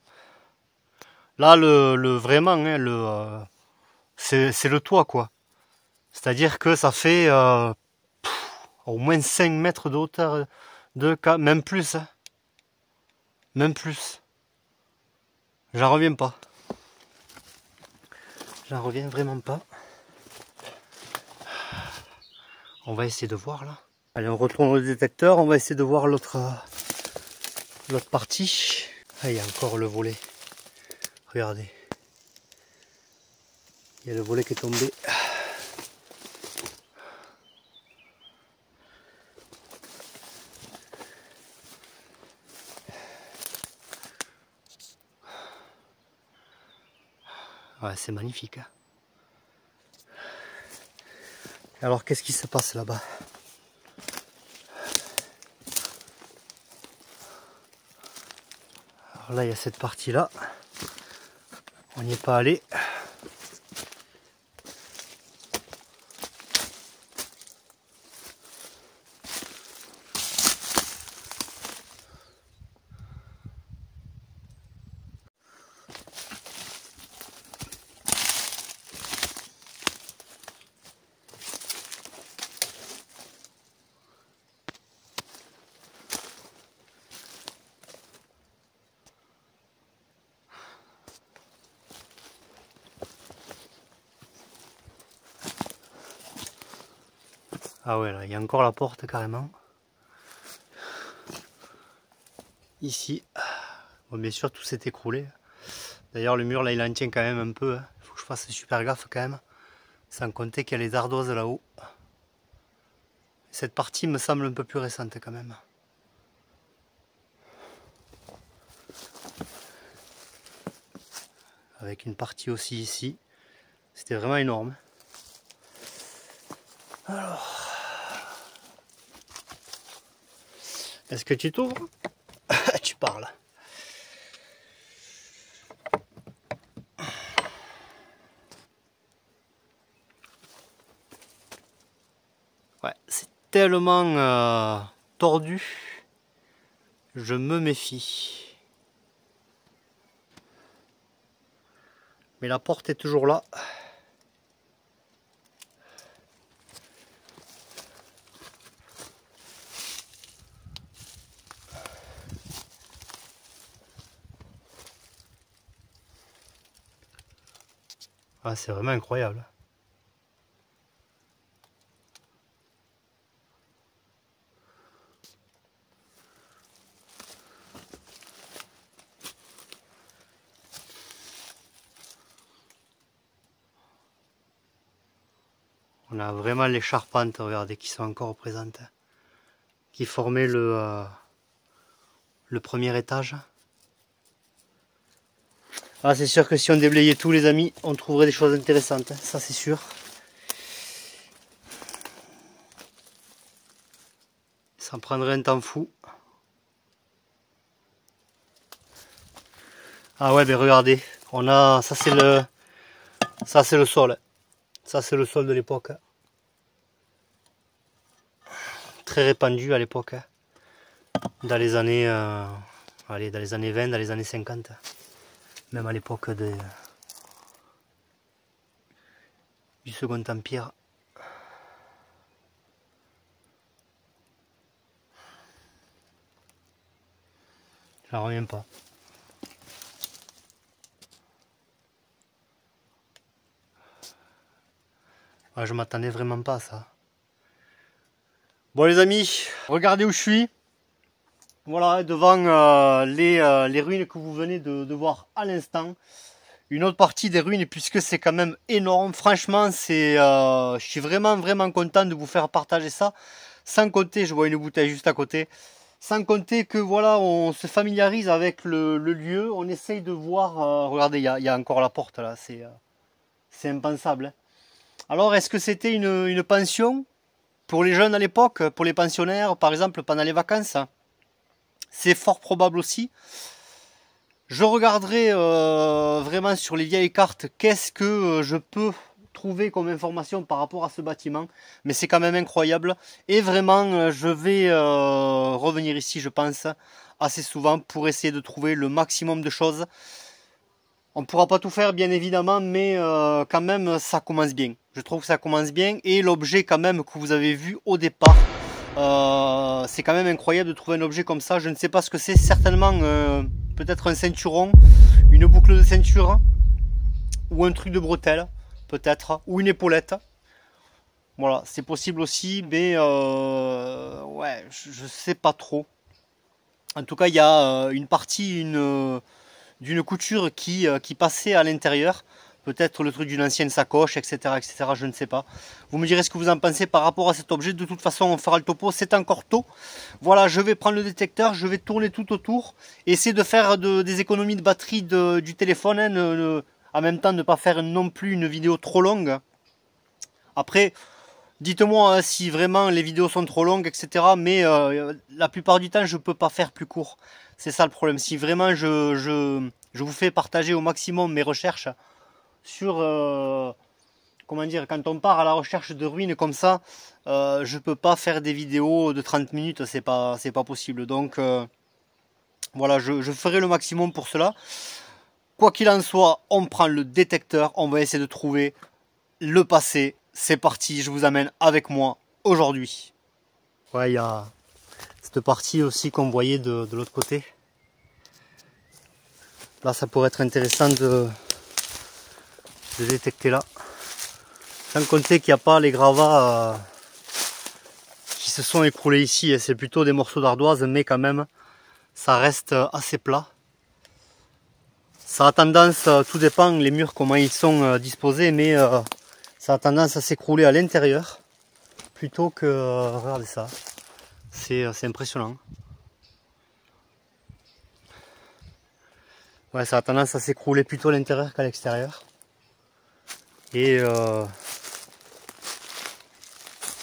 Là, vraiment, hein, c'est le toit, quoi. C'est-à-dire que ça fait au moins 5 mètres de hauteur, même plus. Hein. Même plus. J'en reviens pas. J'en reviens vraiment pas. On va essayer de voir là. Allez, on retourne au détecteur, on va essayer de voir l'autre partie. Ah, il y a encore le volet. Regardez. Il y a le volet qui est tombé. Ouais, c'est magnifique. Hein. Alors, qu'est-ce qui se passe là-bas? Alors là, il y a cette partie-là. On n'y est pas allé. Ah ouais, là, il y a encore la porte carrément. Ici. Bon, bien sûr, tout s'est écroulé. D'ailleurs, le mur, là, il en tient quand même un peu. Hein. Faut que je fasse super gaffe quand même. Sans compter qu'il y a les ardoses là-haut. Cette partie me semble un peu plus récente quand même. Avec une partie aussi ici. C'était vraiment énorme. Alors... Est-ce que tu t'ouvres? Tu parles. Ouais, c'est tellement tordu. Je me méfie. Mais la porte est toujours là. Ah, c'est vraiment incroyable. On a vraiment les charpentes, regardez, qui sont encore présentes. Qui formaient le premier étage. Ah, c'est sûr que si on déblayait tout, les amis, on trouverait des choses intéressantes. Ça, c'est sûr. Ça en prendrait un temps fou. Ah ouais, mais regardez, on a, ça c'est le sol. Ça c'est le sol de l'époque. Très répandu à l'époque. Dans les années, allez, dans les années 20, dans les années 50. Même à l'époque du Second Empire. J'en reviens pas. Ah, je m'attendais vraiment pas à ça. Bon les amis, regardez où je suis. Voilà, devant les ruines que vous venez de voir à l'instant. Une autre partie des ruines, puisque c'est quand même énorme. Franchement, je suis vraiment content de vous faire partager ça. Sans compter, je vois une bouteille juste à côté. Sans compter que voilà, on se familiarise avec le lieu. On essaye de voir. Regardez, il y a encore la porte là. C'est impensable. Hein. Alors, est-ce que c'était une pension pour les jeunes à l'époque, pour les pensionnaires, par exemple, pendant les vacances? C'est fort probable aussi. Je regarderai vraiment sur les vieilles cartes qu'est-ce que je peux trouver comme information par rapport à ce bâtiment. Mais c'est quand même incroyable. Et vraiment, je vais revenir ici, je pense, assez souvent pour essayer de trouver le maximum de choses. On ne pourra pas tout faire, bien évidemment, mais quand même, ça commence bien. Je trouve que ça commence bien. Et l'objet, quand même, que vous avez vu au départ, c'est quand même incroyable de trouver un objet comme ça. Je ne sais pas ce que c'est, certainement peut-être un ceinturon, une boucle de ceinture, ou un truc de bretelle, peut-être, ou une épaulette. Voilà, c'est possible aussi, mais ouais, je sais pas trop. En tout cas, il y a une partie d'une couture qui passait à l'intérieur. Peut-être le truc d'une ancienne sacoche, etc., etc. Je ne sais pas. Vous me direz ce que vous en pensez par rapport à cet objet. De toute façon, on fera le topo. C'est encore tôt. Voilà, je vais prendre le détecteur. Je vais tourner tout autour. Essayer de faire des économies de batterie du téléphone. Hein, en même temps, ne pas faire non plus une vidéo trop longue. Après, dites-moi hein, si vraiment les vidéos sont trop longues, etc. Mais la plupart du temps, je ne peux pas faire plus court. C'est ça le problème. Si vraiment je vous fais partager au maximum mes recherches, sur comment dire, quand on part à la recherche de ruines comme ça, je peux pas faire des vidéos de 30 minutes, c'est pas possible. Donc voilà, je ferai le maximum pour cela. Quoi qu'il en soit, on prend le détecteur, on va essayer de trouver le passé. C'est parti, je vous amène avec moi aujourd'hui. Ouais, il y a cette partie aussi qu'on voyait de l'autre côté. Là, ça pourrait être intéressant de détecter là. Sans compter qu'il n'y a pas les gravats qui se sont écroulés ici. C'est plutôt des morceaux d'ardoise, mais quand même, ça reste assez plat. Ça a tendance, tout dépend les murs, comment ils sont disposés, mais ça a tendance à s'écrouler à l'intérieur. Plutôt que... regardez ça. C'est impressionnant. Ouais, ça a tendance à s'écrouler plutôt à l'intérieur qu'à l'extérieur. Et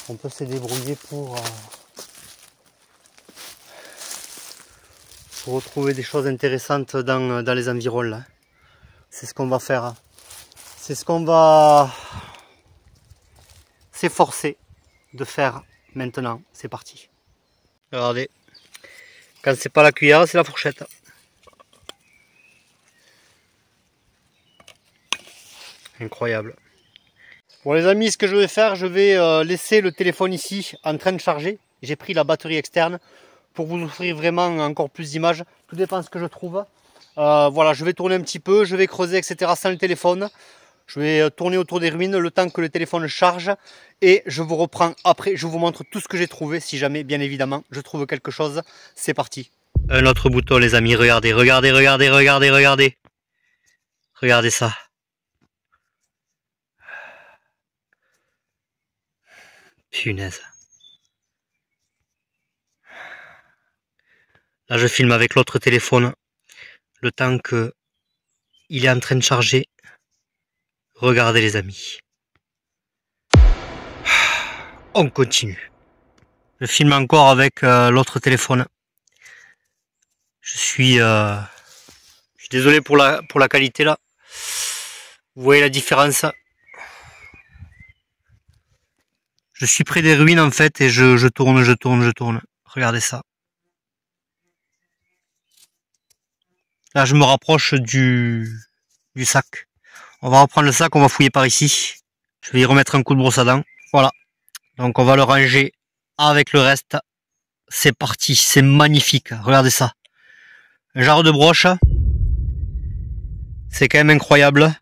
on peut se débrouiller pour retrouver des choses intéressantes dans les environs là. C'est ce qu'on va faire. C'est ce qu'on va s'efforcer de faire maintenant. C'est parti. Regardez. Quand c'est pas la cuillère, c'est la fourchette. Incroyable. Bon les amis, ce que je vais faire, je vais laisser le téléphone ici en train de charger. J'ai pris la batterie externe pour vous offrir vraiment encore plus d'images. Tout dépend de ce que je trouve. Voilà, je vais tourner un petit peu, je vais creuser, etc. sans le téléphone. Je vais tourner autour des ruines le temps que le téléphone charge. Et je vous reprends après, je vous montre tout ce que j'ai trouvé. Si jamais, bien évidemment, je trouve quelque chose. C'est parti. Un autre bouton les amis, regardez, regardez, regardez, regardez, regardez. Regardez ça. Punaise. Là, je filme avec l'autre téléphone. Le temps que il est en train de charger. Regardez les amis. On continue. Je filme encore avec l'autre téléphone. Je suis suis désolé pour la qualité là. Vous voyez la différence? Je suis près des ruines en fait et je tourne. Regardez ça. Là je me rapproche du sac. On va reprendre le sac, on va fouiller par ici. Je vais y remettre un coup de brosse à dents. Voilà. Donc on va le ranger avec le reste. C'est parti, c'est magnifique. Regardez ça. Un jarre de broche. C'est quand même incroyable.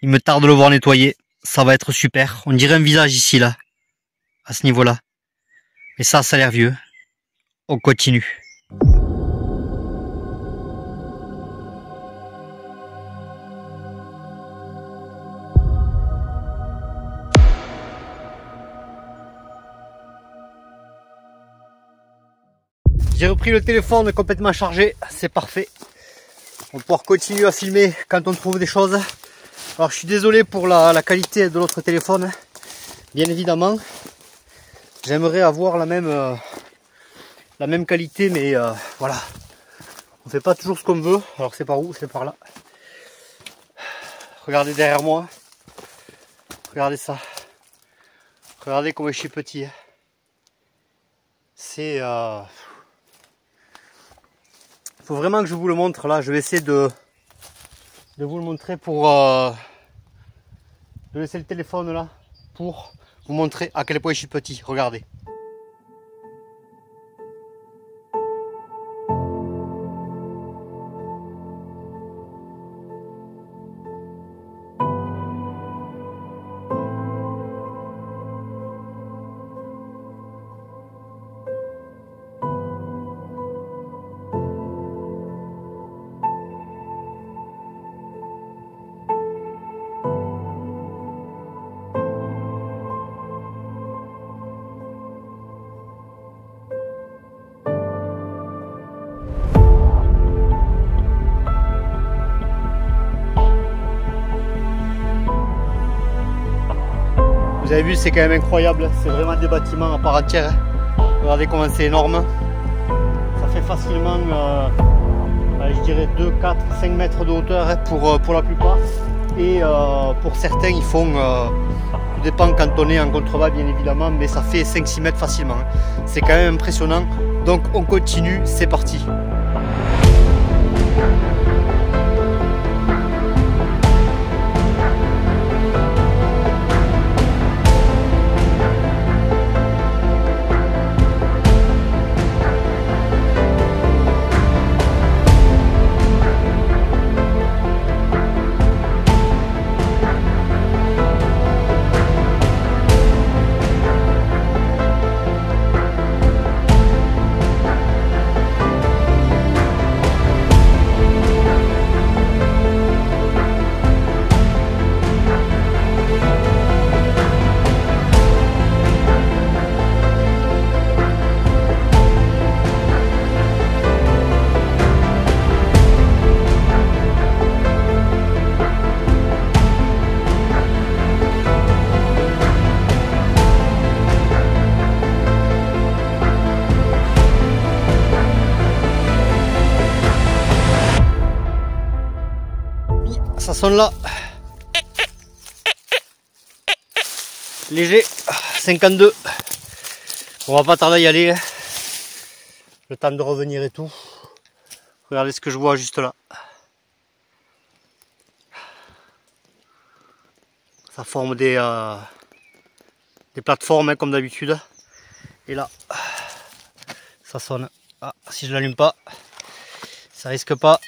Il me tarde de le voir nettoyer. Ça va être super. On dirait un visage ici, là. À ce niveau-là. Mais ça a l'air vieux. On continue. J'ai repris le téléphone complètement chargé. C'est parfait. On va pouvoir continuer à filmer quand on trouve des choses. Alors je suis désolé pour la qualité de l'autre téléphone. Bien évidemment. J'aimerais avoir la même qualité, mais voilà. On fait pas toujours ce qu'on veut. Alors c'est par où? C'est par là. Regardez derrière moi. Regardez ça. Regardez comment je suis petit. C'est... faut vraiment que je vous le montre. Là, je vais essayer de vous le montrer pour... de laisser le téléphone là pour vous montrer à quel point je suis petit. Regardez. Vous avez vu, c'est quand même incroyable, c'est vraiment des bâtiments à part entière. Regardez comment c'est énorme. Ça fait facilement, je dirais 2, 4, 5 mètres de hauteur pour la plupart. Et pour certains, ils font, tout dépend quand on est en contrebas bien évidemment, mais ça fait 5-6 mètres facilement. C'est quand même impressionnant. Donc on continue, c'est parti. Ça sonne là. Léger, 52. On va pas tarder à y aller. Le temps de revenir et tout. Regardez ce que je vois juste là. Ça forme des plateformes hein, comme d'habitude. Et là, ça sonne. Ah, si je l'allume pas, ça risque pas.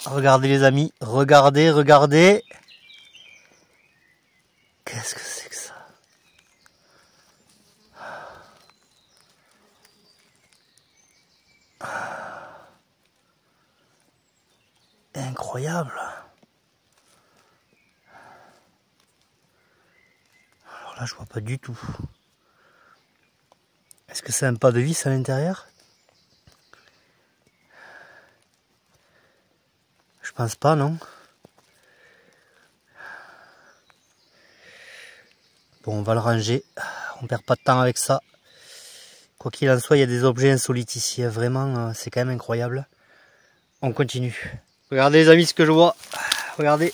Regardez les amis, regardez. Qu'est-ce que c'est que ça? Incroyable. Alors là, je vois pas du tout. Est-ce que c'est un pas de vis à l'intérieur? Je pense pas, non. Bon, on va le ranger. On perd pas de temps avec ça. Quoi qu'il en soit, il y a des objets insolites ici. Vraiment, c'est quand même incroyable. On continue. Regardez les amis ce que je vois. Regardez.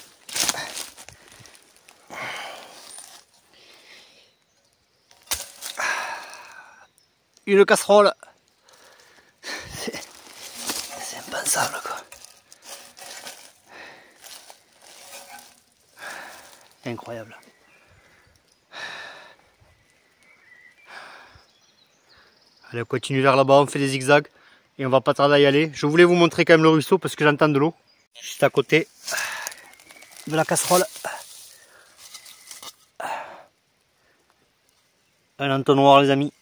Une casserole. C'est impensable quoi. Incroyable. Allez, on continue vers là-bas, on fait des zigzags et on va pas tarder à y aller. Je voulais vous montrer quand même le ruisseau parce que j'entends de l'eau. Juste à côté de la casserole. Un entonnoir les amis.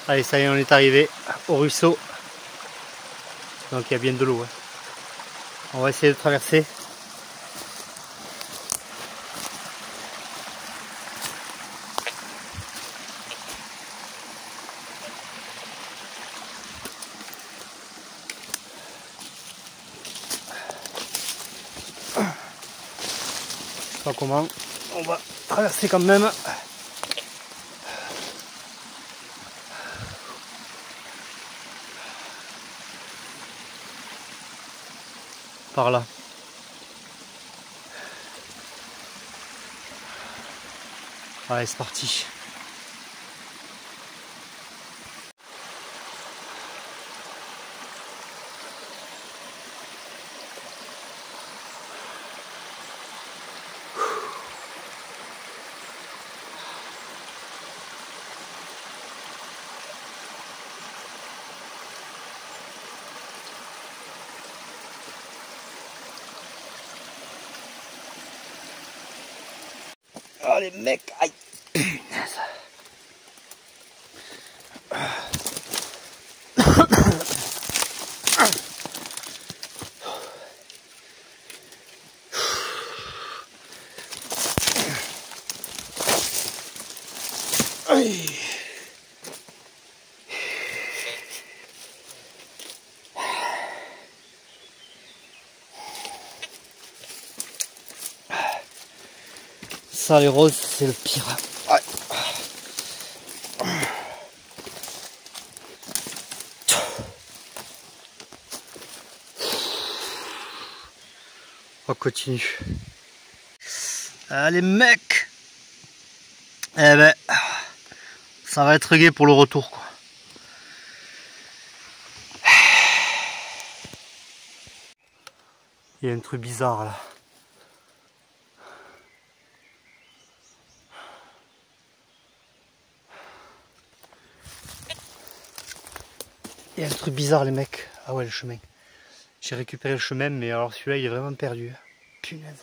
Allez, ça y est, on est arrivé au ruisseau. Donc il y a bien de l'eau. Hein. On va essayer de traverser. Je sais pas comment. On va traverser quand même. Par là. Allez, c'est parti. Oh les mecs, aïe. Ça les roses c'est le pire. Ouais. On continue. Allez mecs. Eh ben ça va être gai pour le retour quoi. Il y a un truc bizarre là. Il y a un truc bizarre les mecs. Ah ouais le chemin. J'ai récupéré le chemin mais alors celui-là il est vraiment perdu. Punaise.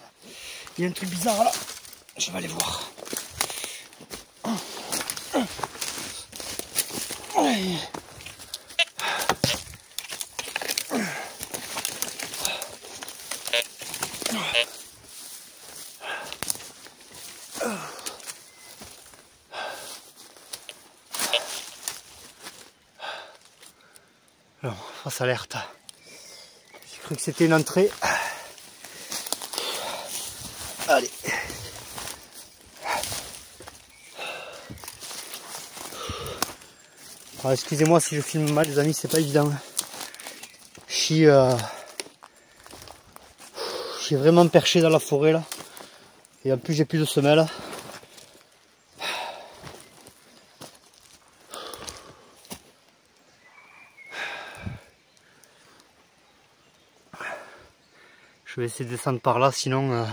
Il y a un truc bizarre là. Je vais aller voir. Non, face alerte. J'ai cru que c'était une entrée. Allez. Excusez-moi si je filme mal les amis, c'est pas évident. Je suis vraiment perché dans la forêt là. Et en plus j'ai plus de semelles. Je vais essayer de descendre par là, sinon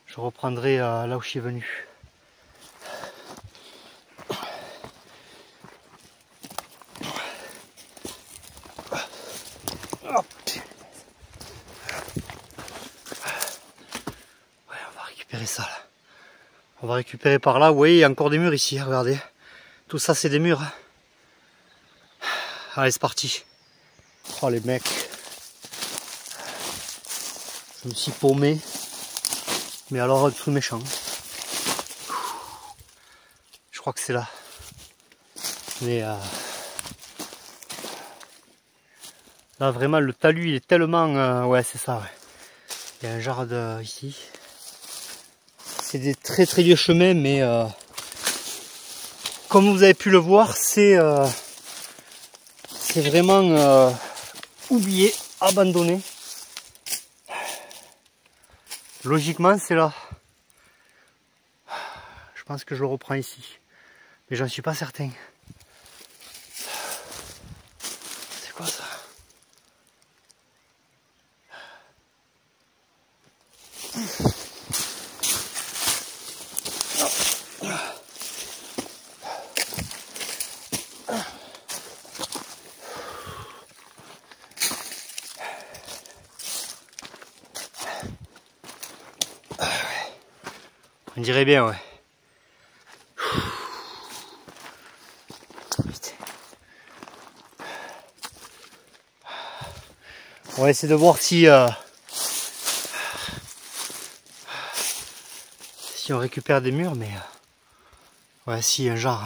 je reprendrai là où je suis venu. Hop. Ouais, on va récupérer ça là. On va récupérer par là. Vous voyez, il y a encore des murs ici, regardez. Tout ça, c'est des murs. Allez, c'est parti. Oh les mecs. Je me suis paumé. Mais alors, dessous méchant. Je crois que c'est là. Mais là, vraiment, le talus, il est tellement... ouais, c'est ça, ouais. Il y a un jardin ici. C'est des très très vieux chemins, mais comme vous avez pu le voir, c'est vraiment oublié, abandonné. Logiquement, c'est là. Je pense que je le reprends ici, mais j'en suis pas certain. C'est quoi ça? On dirait bien, ouais. On va essayer de voir si on récupère des murs, mais ouais, si, un genre,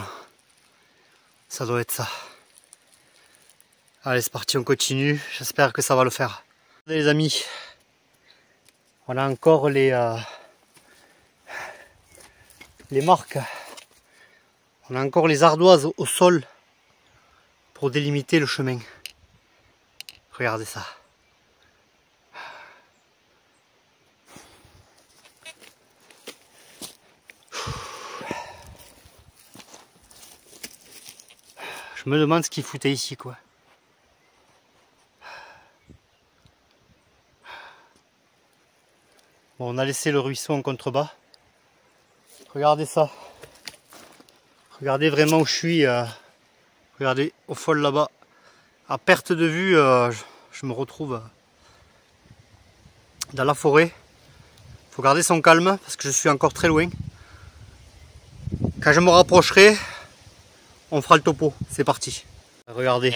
ça doit être ça. Allez, c'est parti, on continue. J'espère que ça va le faire. Regardez les amis, on a encore les marques. On a encore les ardoises au sol pour délimiter le chemin. Regardez ça. Je me demande ce qu'ils foutaient ici, quoi. Bon, on a laissé le ruisseau en contrebas. Regardez ça. Regardez vraiment où je suis. Regardez, au fol là-bas. À perte de vue, je me retrouve dans la forêt. Il faut garder son calme parce que je suis encore très loin. Quand je me rapprocherai, on fera le topo. C'est parti. Regardez.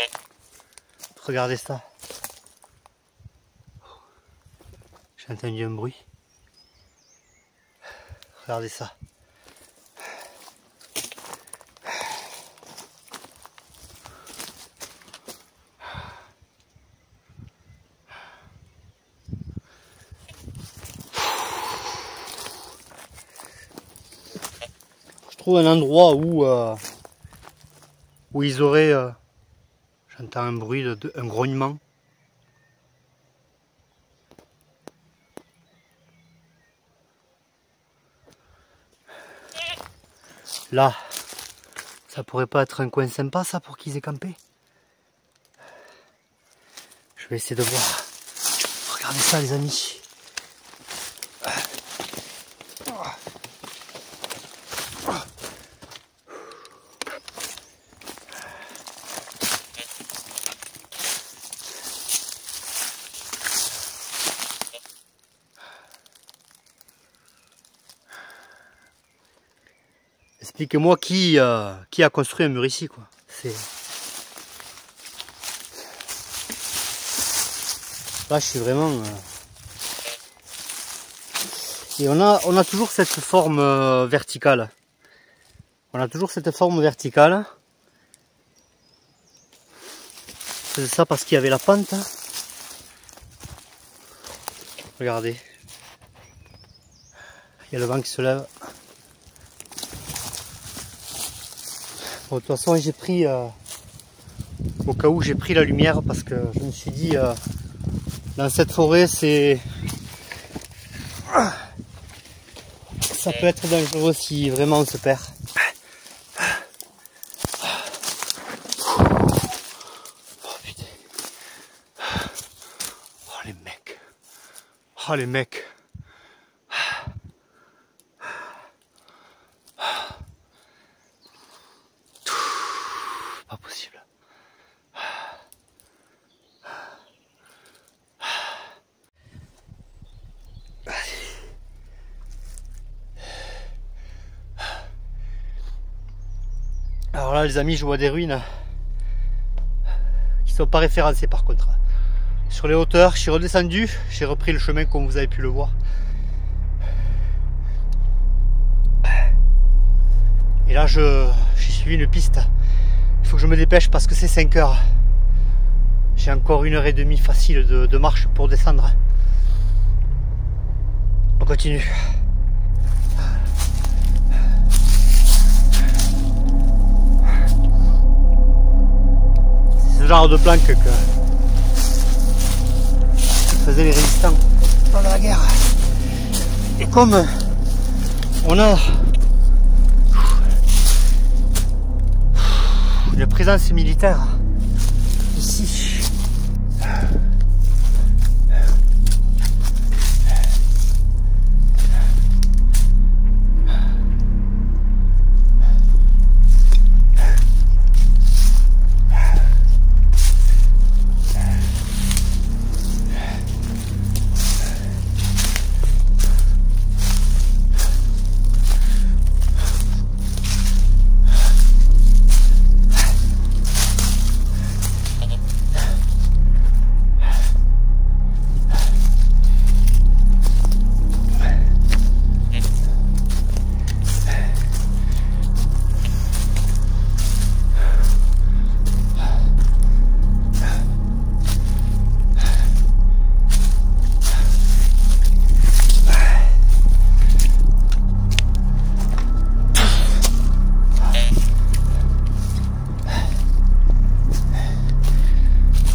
Regardez ça. J'ai entendu un bruit. Regardez ça. Je trouve un endroit où ils auraient... j'entends un bruit, un grognement. Là, ça pourrait pas être un coin sympa ça pour qu'ils aient campé. Je vais essayer de voir. Regardez ça les amis. Expliquez-moi qui a construit un mur ici, quoi. Là, je suis vraiment... Et on a toujours cette forme verticale. On a toujours cette forme verticale. C'est ça parce qu'il y avait la pente. Regardez. Il y a le vent qui se lève. Bon, de toute façon, j'ai pris, au cas où j'ai pris la lumière parce que je me suis dit, dans cette forêt, ça peut être dangereux si vraiment on se perd. Oh putain. Oh les mecs. Ah les mecs. Pas possible. Alors là les amis, je vois des ruines qui sont pas référencées par contre. Sur les hauteurs, je suis redescendu, j'ai repris le chemin comme vous avez pu le voir. Et là j'ai suivi une piste. Il faut que je me dépêche parce que c'est 5 heures. J'ai encore 1h30 facile de marche pour descendre. On continue. C'est ce genre de planque que faisaient les résistants pendant la guerre. Et comme on a une présence militaire ici,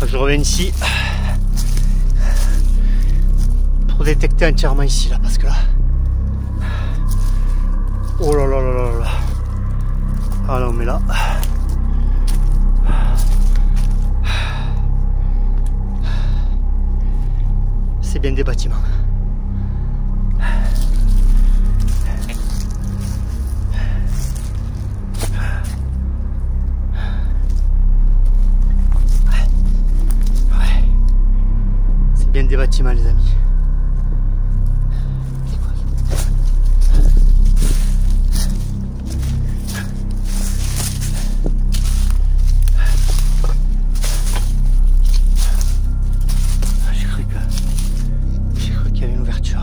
je reviens ici pour détecter entièrement ici là, parce que là, oh là là là là là, ah non mais là, c'est bien des bâtiments. Des bâtiments les amis. J'ai cru qu'il y avait une ouverture.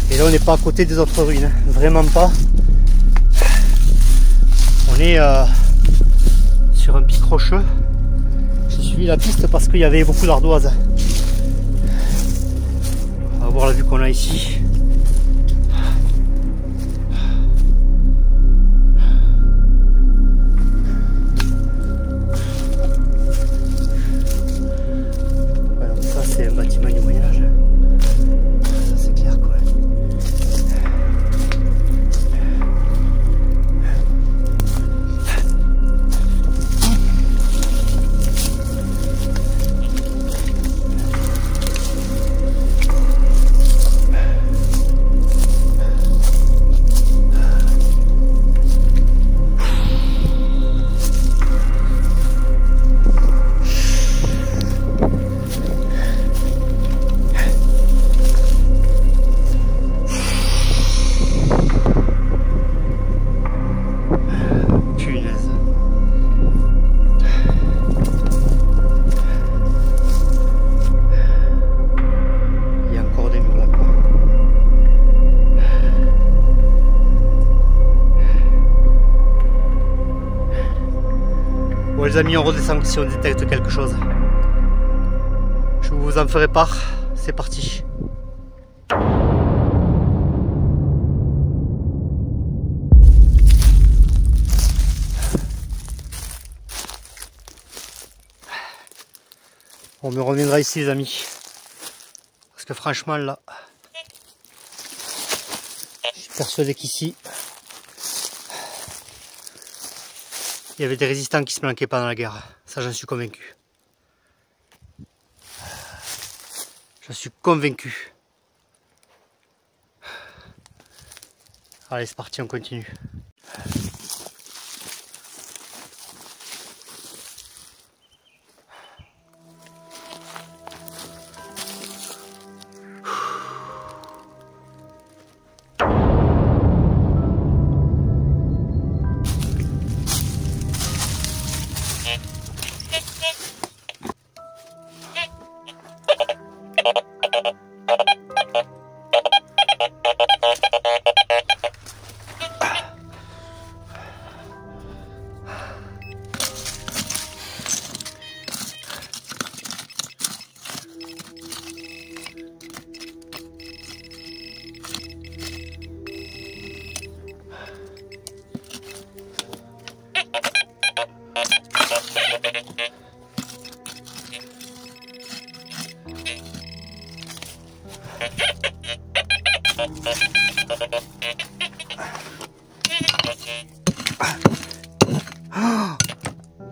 Et là on n'est pas à côté des autres ruines, hein. Vraiment pas. On est sur un pic rocheux. J'ai suivi la piste parce qu'il y avait beaucoup d'ardoises. On va voir la vue qu'on a ici. Voilà, ça c'est un bâtiment du Moyen-Âge. Ça c'est clair quoi. Bon les amis, on redescend si on détecte quelque chose. Je vous en ferai part. C'est parti. On me reviendra ici les amis. Parce que franchement là, je suis persuadé qu'ici, il y avait des résistants qui se planquaient pendant la guerre. Ça, j'en suis convaincu. Je suis convaincu. Allez, c'est parti, on continue.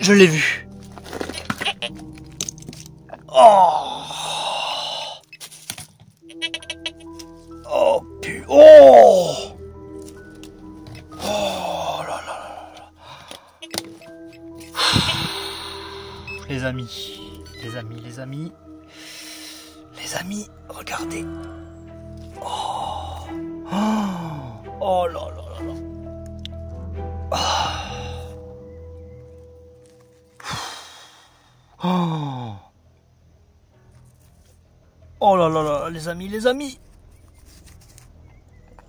Je l'ai vu. Oh. Oh putain. Oh. Oh là là là. Les amis, regardez. Oh. Oh là là là là. Oh. Oh là là là, les amis.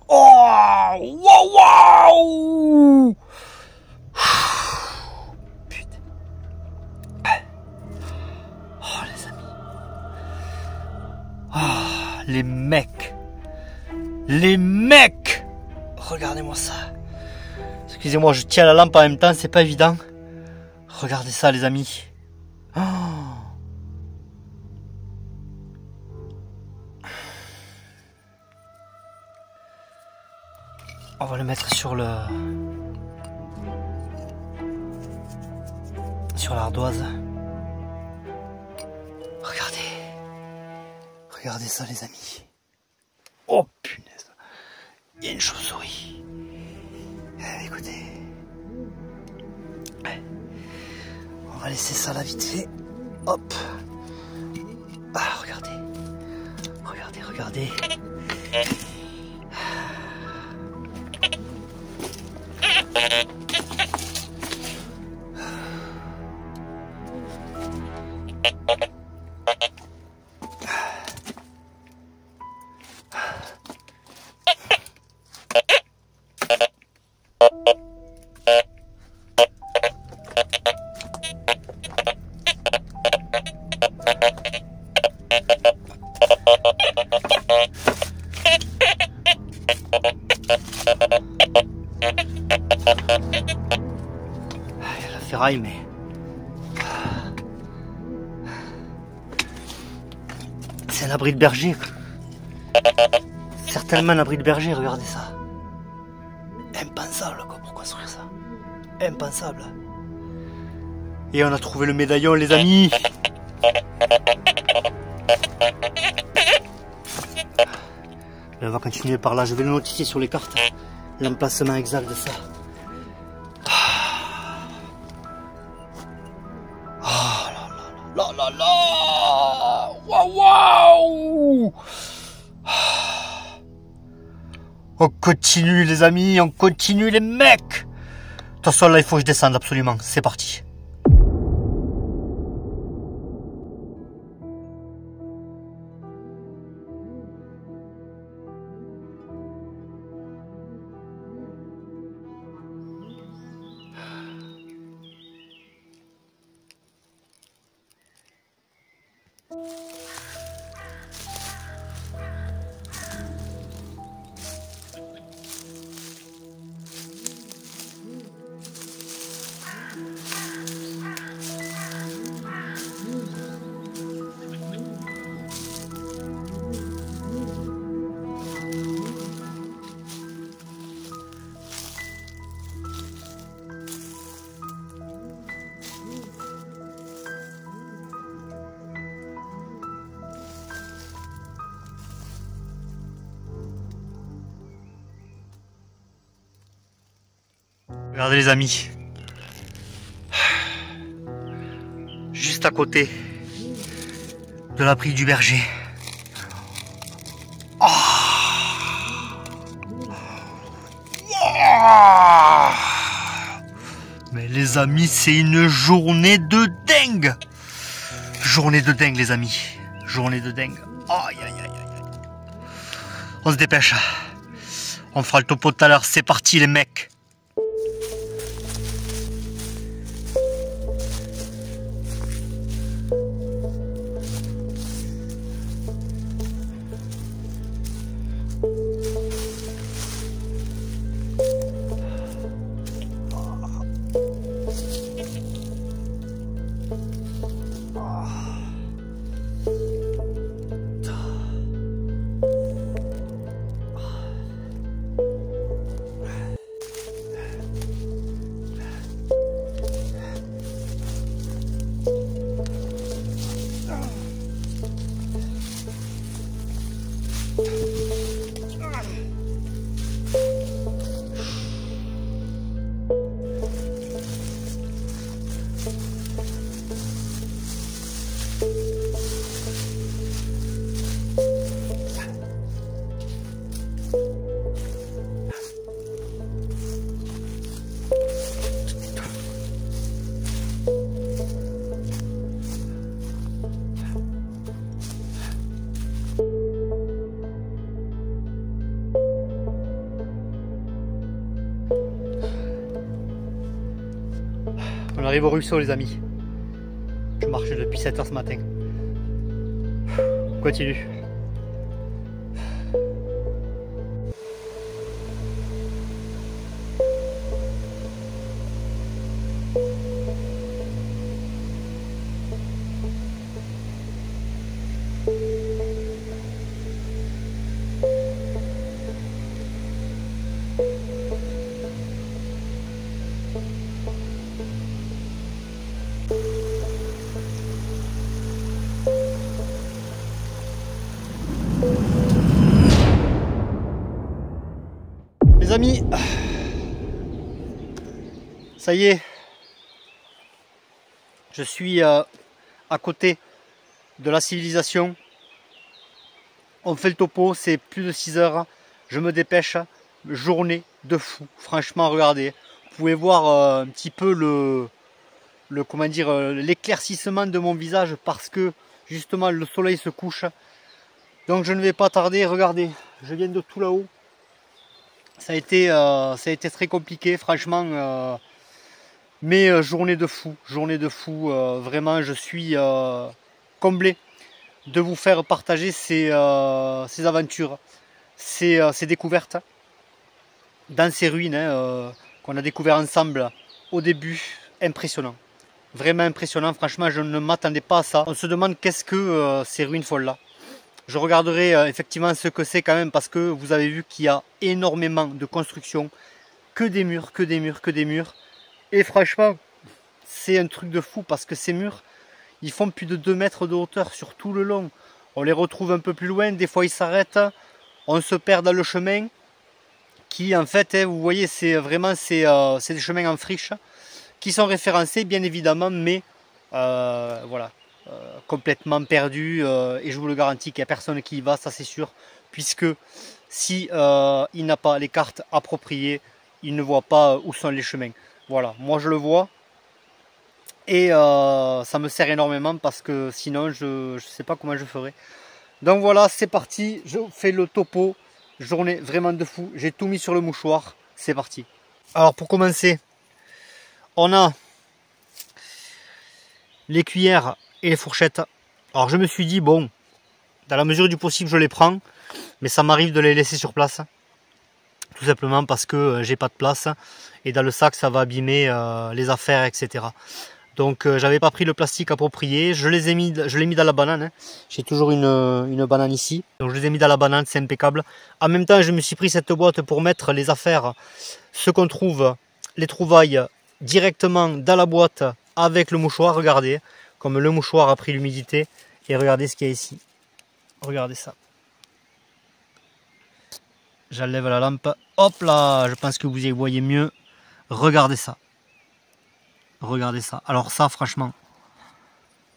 Oh, waouh, waouh. Putain. Oh les amis. Oh, les mecs. Regardez-moi ça. Excusez-moi, je tiens la lampe en même temps, c'est pas évident. Regardez ça les amis. Oh. On va le mettre sur l'ardoise. Regardez ça les amis. Oh punaise. Il y a une chauve-souris. Écoutez. On va laisser ça là vite fait. Hop. Ah, regardez. Il y a la ferraille, mais c'est un abri de berger. Certainement un abri de berger, regardez ça. Impensable quoi, pour construire ça. Impensable. Et on a trouvé le médaillon les amis. On va continuer par là, je vais le notifier sur les cartes. L'emplacement exact de ça. Oh là là là. Waouh. On continue les amis, on continue les mecs. De toute façon là il faut que je descende absolument, c'est parti. Regardez les amis. Juste à côté de la prix du berger. Oh. Oh. Mais les amis, c'est une journée de dingue. Journée de dingue les amis. Journée de dingue. Aïe aïe aïe aïe. On se dépêche. On fera le topo tout à l'heure. C'est parti les mecs. On arrive au ruisseau les amis. Je marche depuis 7 h ce matin. On continue. Les amis, ça y est, je suis à côté de la civilisation. On fait le topo, c'est plus de 6 heures, je me dépêche, journée de fou, franchement regardez, vous pouvez voir un petit peu comment dire, l'éclaircissement de mon visage parce que justement le soleil se couche. Donc je ne vais pas tarder, regardez, je viens de tout là-haut. Ça a été très compliqué, franchement, mais journée de fou, vraiment je suis comblé de vous faire partager ces aventures, ces découvertes dans ces ruines qu'on a découvert ensemble au début, impressionnant, vraiment impressionnant, franchement je ne m'attendais pas à ça. On se demande qu'est-ce que ces ruines folles là. Je regarderai effectivement ce que c'est quand même parce que vous avez vu qu'il y a énormément de constructions, que des murs, que des murs, que des murs. Et franchement, c'est un truc de fou parce que ces murs, ils font plus de 2 mètres de hauteur sur tout le long. On les retrouve un peu plus loin, des fois ils s'arrêtent, on se perd dans le chemin qui en fait, vous voyez, c'est vraiment des chemins en friche qui sont référencés bien évidemment, mais voilà. Complètement perdu et je vous le garantis qu'il n'y a personne qui y va, ça c'est sûr, puisque si il n'a pas les cartes appropriées, il ne voit pas où sont les chemins. Voilà, moi je le vois et ça me sert énormément parce que sinon je ne sais pas comment je ferais. Donc voilà, c'est parti, je fais le topo, journée vraiment de fou, j'ai tout mis sur le mouchoir, c'est parti. Alors pour commencer, on a les cuillères et les fourchettes. Alors je me suis dit bon, dans la mesure du possible je les prends, mais ça m'arrive de les laisser sur place, tout simplement parce que j'ai pas de place et dans le sac ça va abîmer les affaires, etc. Donc j'avais pas pris le plastique approprié, je l'ai mis dans la banane, hein. J'ai toujours une banane ici, donc je les ai mis dans la banane, c'est impeccable. En même temps je me suis pris cette boîte pour mettre les affaires, ce qu'on trouve, les trouvailles directement dans la boîte avec le mouchoir, regardez. Comme le mouchoir a pris l'humidité. Et regardez ce qu'il y a ici. Regardez ça. J'enlève la lampe. Hop là, je pense que vous y voyez mieux. Regardez ça. Regardez ça. Alors ça, franchement,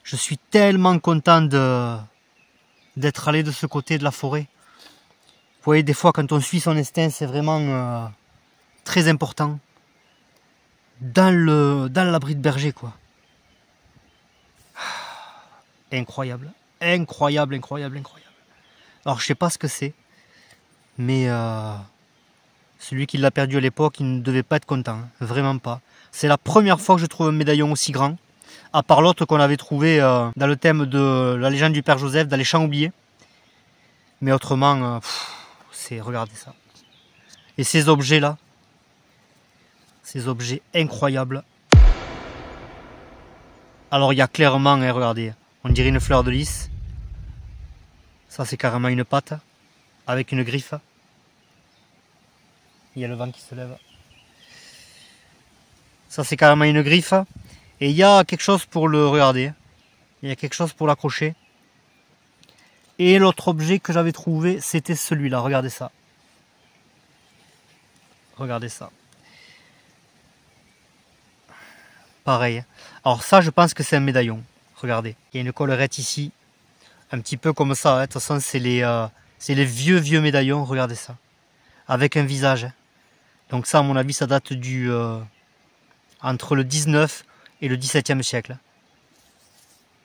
je suis tellement content d'être allé de ce côté de la forêt. Vous voyez, des fois, quand on suit son instinct, c'est vraiment très important. Dans l'abri de berger, quoi. Incroyable. Incroyable, incroyable, incroyable. Alors, je sais pas ce que c'est, mais celui qui l'a perdu à l'époque, il ne devait pas être content. Hein. Vraiment pas. C'est la première fois que je trouve un médaillon aussi grand, à part l'autre qu'on avait trouvé dans le thème de la légende du Père Joseph, dans les champs oubliés. Mais autrement, regardez ça. Et ces objets-là, ces objets incroyables. Alors il y a clairement, hein, regardez, on dirait une fleur de lys. Ça c'est carrément une patte, avec une griffe. Il y a le vent qui se lève. Ça c'est carrément une griffe. Et il y a quelque chose pour le regarder. Il y a quelque chose pour l'accrocher. Et l'autre objet que j'avais trouvé, c'était celui-là. Regardez ça. Regardez ça. Pareil. Alors ça, je pense que c'est un médaillon. Regardez. Il y a une collerette ici. Un petit peu comme ça. Hein. De toute façon, c'est les vieux médaillons. Regardez ça. Avec un visage. Donc ça, à mon avis, ça date du entre le 19 et le 17e siècle.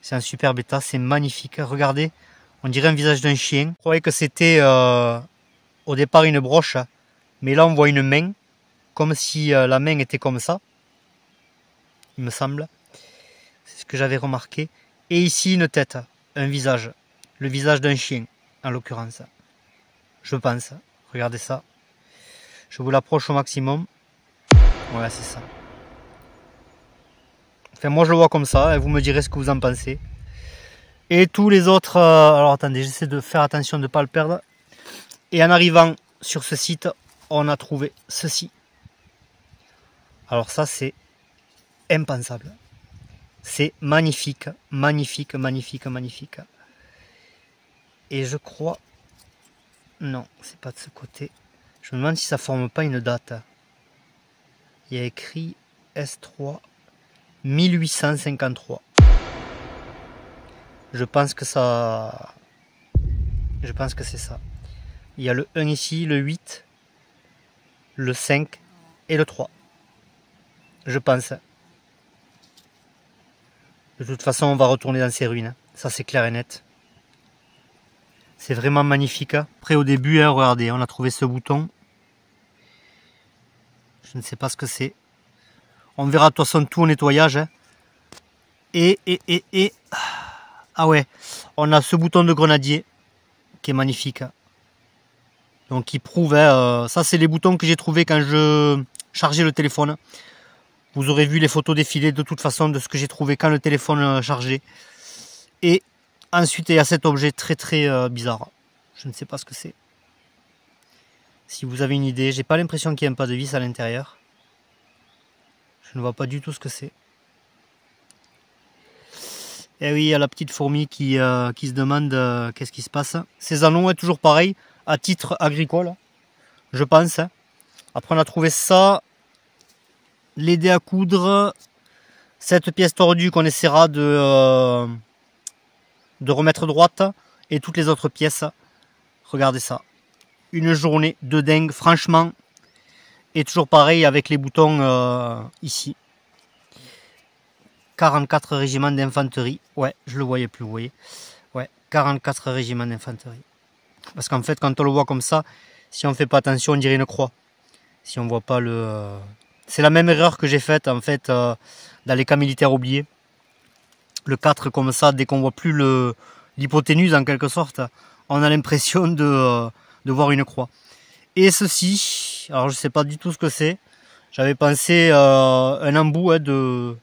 C'est un superbe état. C'est magnifique. Regardez. On dirait un visage d'un chien. Je croyais que c'était au départ une broche. Mais là, on voit une main. Comme si la main était comme ça. Il me semble. C'est ce que j'avais remarqué. Et ici, une tête. Un visage. Le visage d'un chien, en l'occurrence. Je pense. Regardez ça. Je vous l'approche au maximum. Voilà, c'est ça. Enfin, moi, je le vois comme ça. Et vous me direz ce que vous en pensez. Et tous les autres... alors, attendez, j'essaie de faire attention de ne pas le perdre. Et en arrivant sur ce site, on a trouvé ceci. Alors ça, c'est impensable. C'est magnifique, magnifique, magnifique, magnifique. Et je crois... Non, c'est pas de ce côté. Je me demande si ça forme pas une date. Il y a écrit S3 1853. Je pense que ça... Je pense que c'est ça. Il y a le 1 ici, le 8, le 5 et le 3. Je pense. De toute façon, on va retourner dans ces ruines. Ça, c'est clair et net. C'est vraiment magnifique. Après, au début, hein, regardez, on a trouvé ce bouton. Je ne sais pas ce que c'est. On verra de toute façon tout au nettoyage. Hein. Et... Ah ouais, on a ce bouton de grenadier qui est magnifique. Donc, qui prouve... Hein, ça, c'est les boutons que j'ai trouvés quand je chargeais le téléphone. Vous aurez vu les photos défiler de toute façon de ce que j'ai trouvé quand le téléphone chargé. Et ensuite, il y a cet objet très très bizarre. Je ne sais pas ce que c'est. Si vous avez une idée, j'ai pas l'impression qu'il n'y ait pas de vis à l'intérieur. Je ne vois pas du tout ce que c'est. Et oui, il y a la petite fourmi qui se demande qu'est-ce qui se passe. Ces anneaux est toujours pareil, à titre agricole, je pense. Après, on a trouvé ça. Les dés à coudre, cette pièce tordue qu'on essaiera de remettre droite et toutes les autres pièces. Regardez ça. Une journée de dingue, franchement. Et toujours pareil avec les boutons ici. 44 régiments d'infanterie. Ouais, je le voyais plus, vous voyez. Ouais, 44 régiments d'infanterie. Parce qu'en fait, quand on le voit comme ça, si on ne fait pas attention, on dirait une croix. Si on ne voit pas le... C'est la même erreur que j'ai faite en fait dans les camps militaires oubliés. Le 4 comme ça, dès qu'on voit plus l'hypoténuse en quelque sorte, on a l'impression de voir une croix. Et ceci, alors je sais pas du tout ce que c'est. J'avais pensé un embout de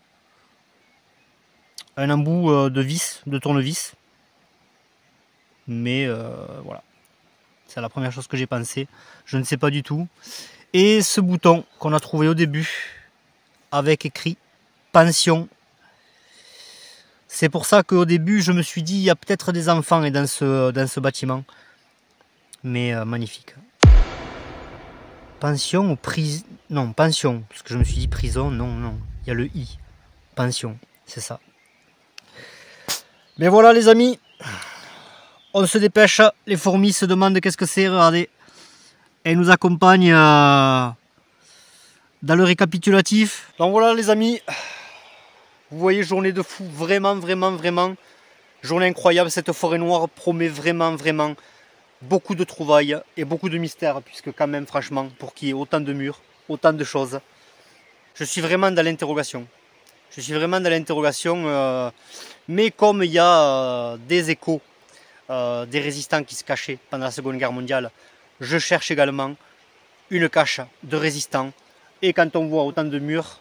vis, de tournevis. Mais voilà, c'est la première chose que j'ai pensé. Je ne sais pas du tout. Et ce bouton qu'on a trouvé au début, avec écrit pension. C'est pour ça qu'au début, je me suis dit, il y a peut-être des enfants dans ce bâtiment. Mais magnifique. Pension ou prison? Non, pension, parce que je me suis dit prison, non, non, il y a le i. Pension, c'est ça. Mais voilà les amis, on se dépêche, les fourmis se demandent qu'est-ce que c'est, regardez. Elles nous accompagnent dans le récapitulatif. Donc voilà les amis, vous voyez, journée de fou, vraiment, vraiment, vraiment. Journée incroyable, cette forêt noire promet vraiment, vraiment beaucoup de trouvailles et beaucoup de mystères, puisque quand même, franchement, pour qu'il y ait autant de murs, autant de choses, je suis vraiment dans l'interrogation. Je suis vraiment dans l'interrogation, mais comme il y a des échos, des résistants qui se cachaient pendant la Seconde Guerre mondiale, je cherche également une cache de résistants, et quand on voit autant de murs,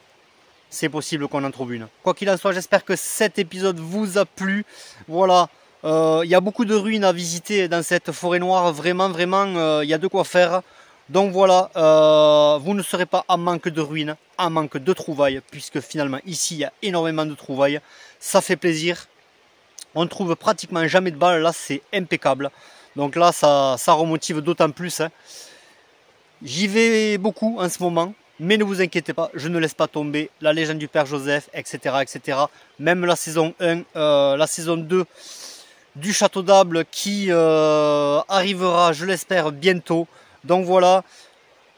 c'est possible qu'on en trouve une. Quoi qu'il en soit, j'espère que cet épisode vous a plu. Voilà, il y a beaucoup de ruines à visiter dans cette forêt noire. Vraiment, vraiment, il y a de quoi faire. Donc voilà, vous ne serez pas en manque de ruines, en manque de trouvailles, puisque finalement ici, il y a énormément de trouvailles. Ça fait plaisir. On ne trouve pratiquement jamais de balles. Là, c'est impeccable. Donc là, ça remotive d'autant plus. Hein. J'y vais beaucoup en ce moment. Mais ne vous inquiétez pas, je ne laisse pas tomber la légende du Père Joseph, etc. etc. Même la saison 1, la saison 2 du Château d'Able qui arrivera, je l'espère, bientôt. Donc voilà,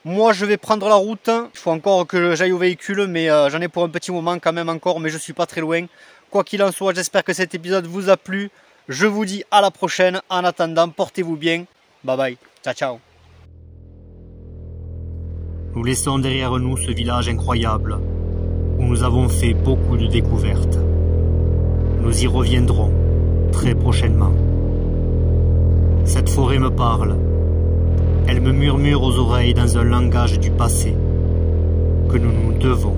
moi je vais prendre la route. Il faut encore que j'aille au véhicule, mais j'en ai pour un petit moment quand même encore, mais je suis pas très loin. Quoi qu'il en soit, j'espère que cet épisode vous a plu. Je vous dis à la prochaine. En attendant, portez-vous bien. Bye bye. Ciao, ciao. Nous laissons derrière nous ce village incroyable, où nous avons fait beaucoup de découvertes. Nous y reviendrons très prochainement. Cette forêt me parle. Elle me murmure aux oreilles dans un langage du passé, que nous nous devons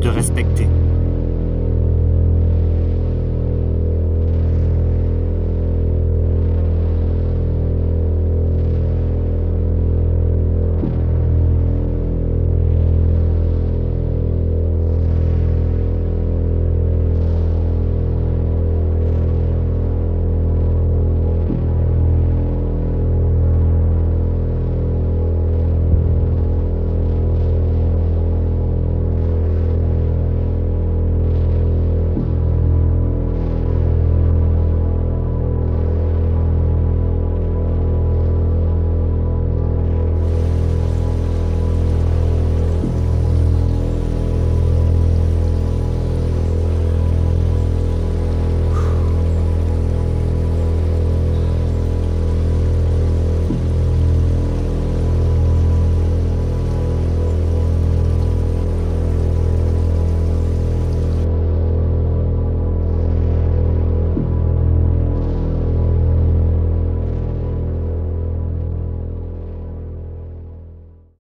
de respecter.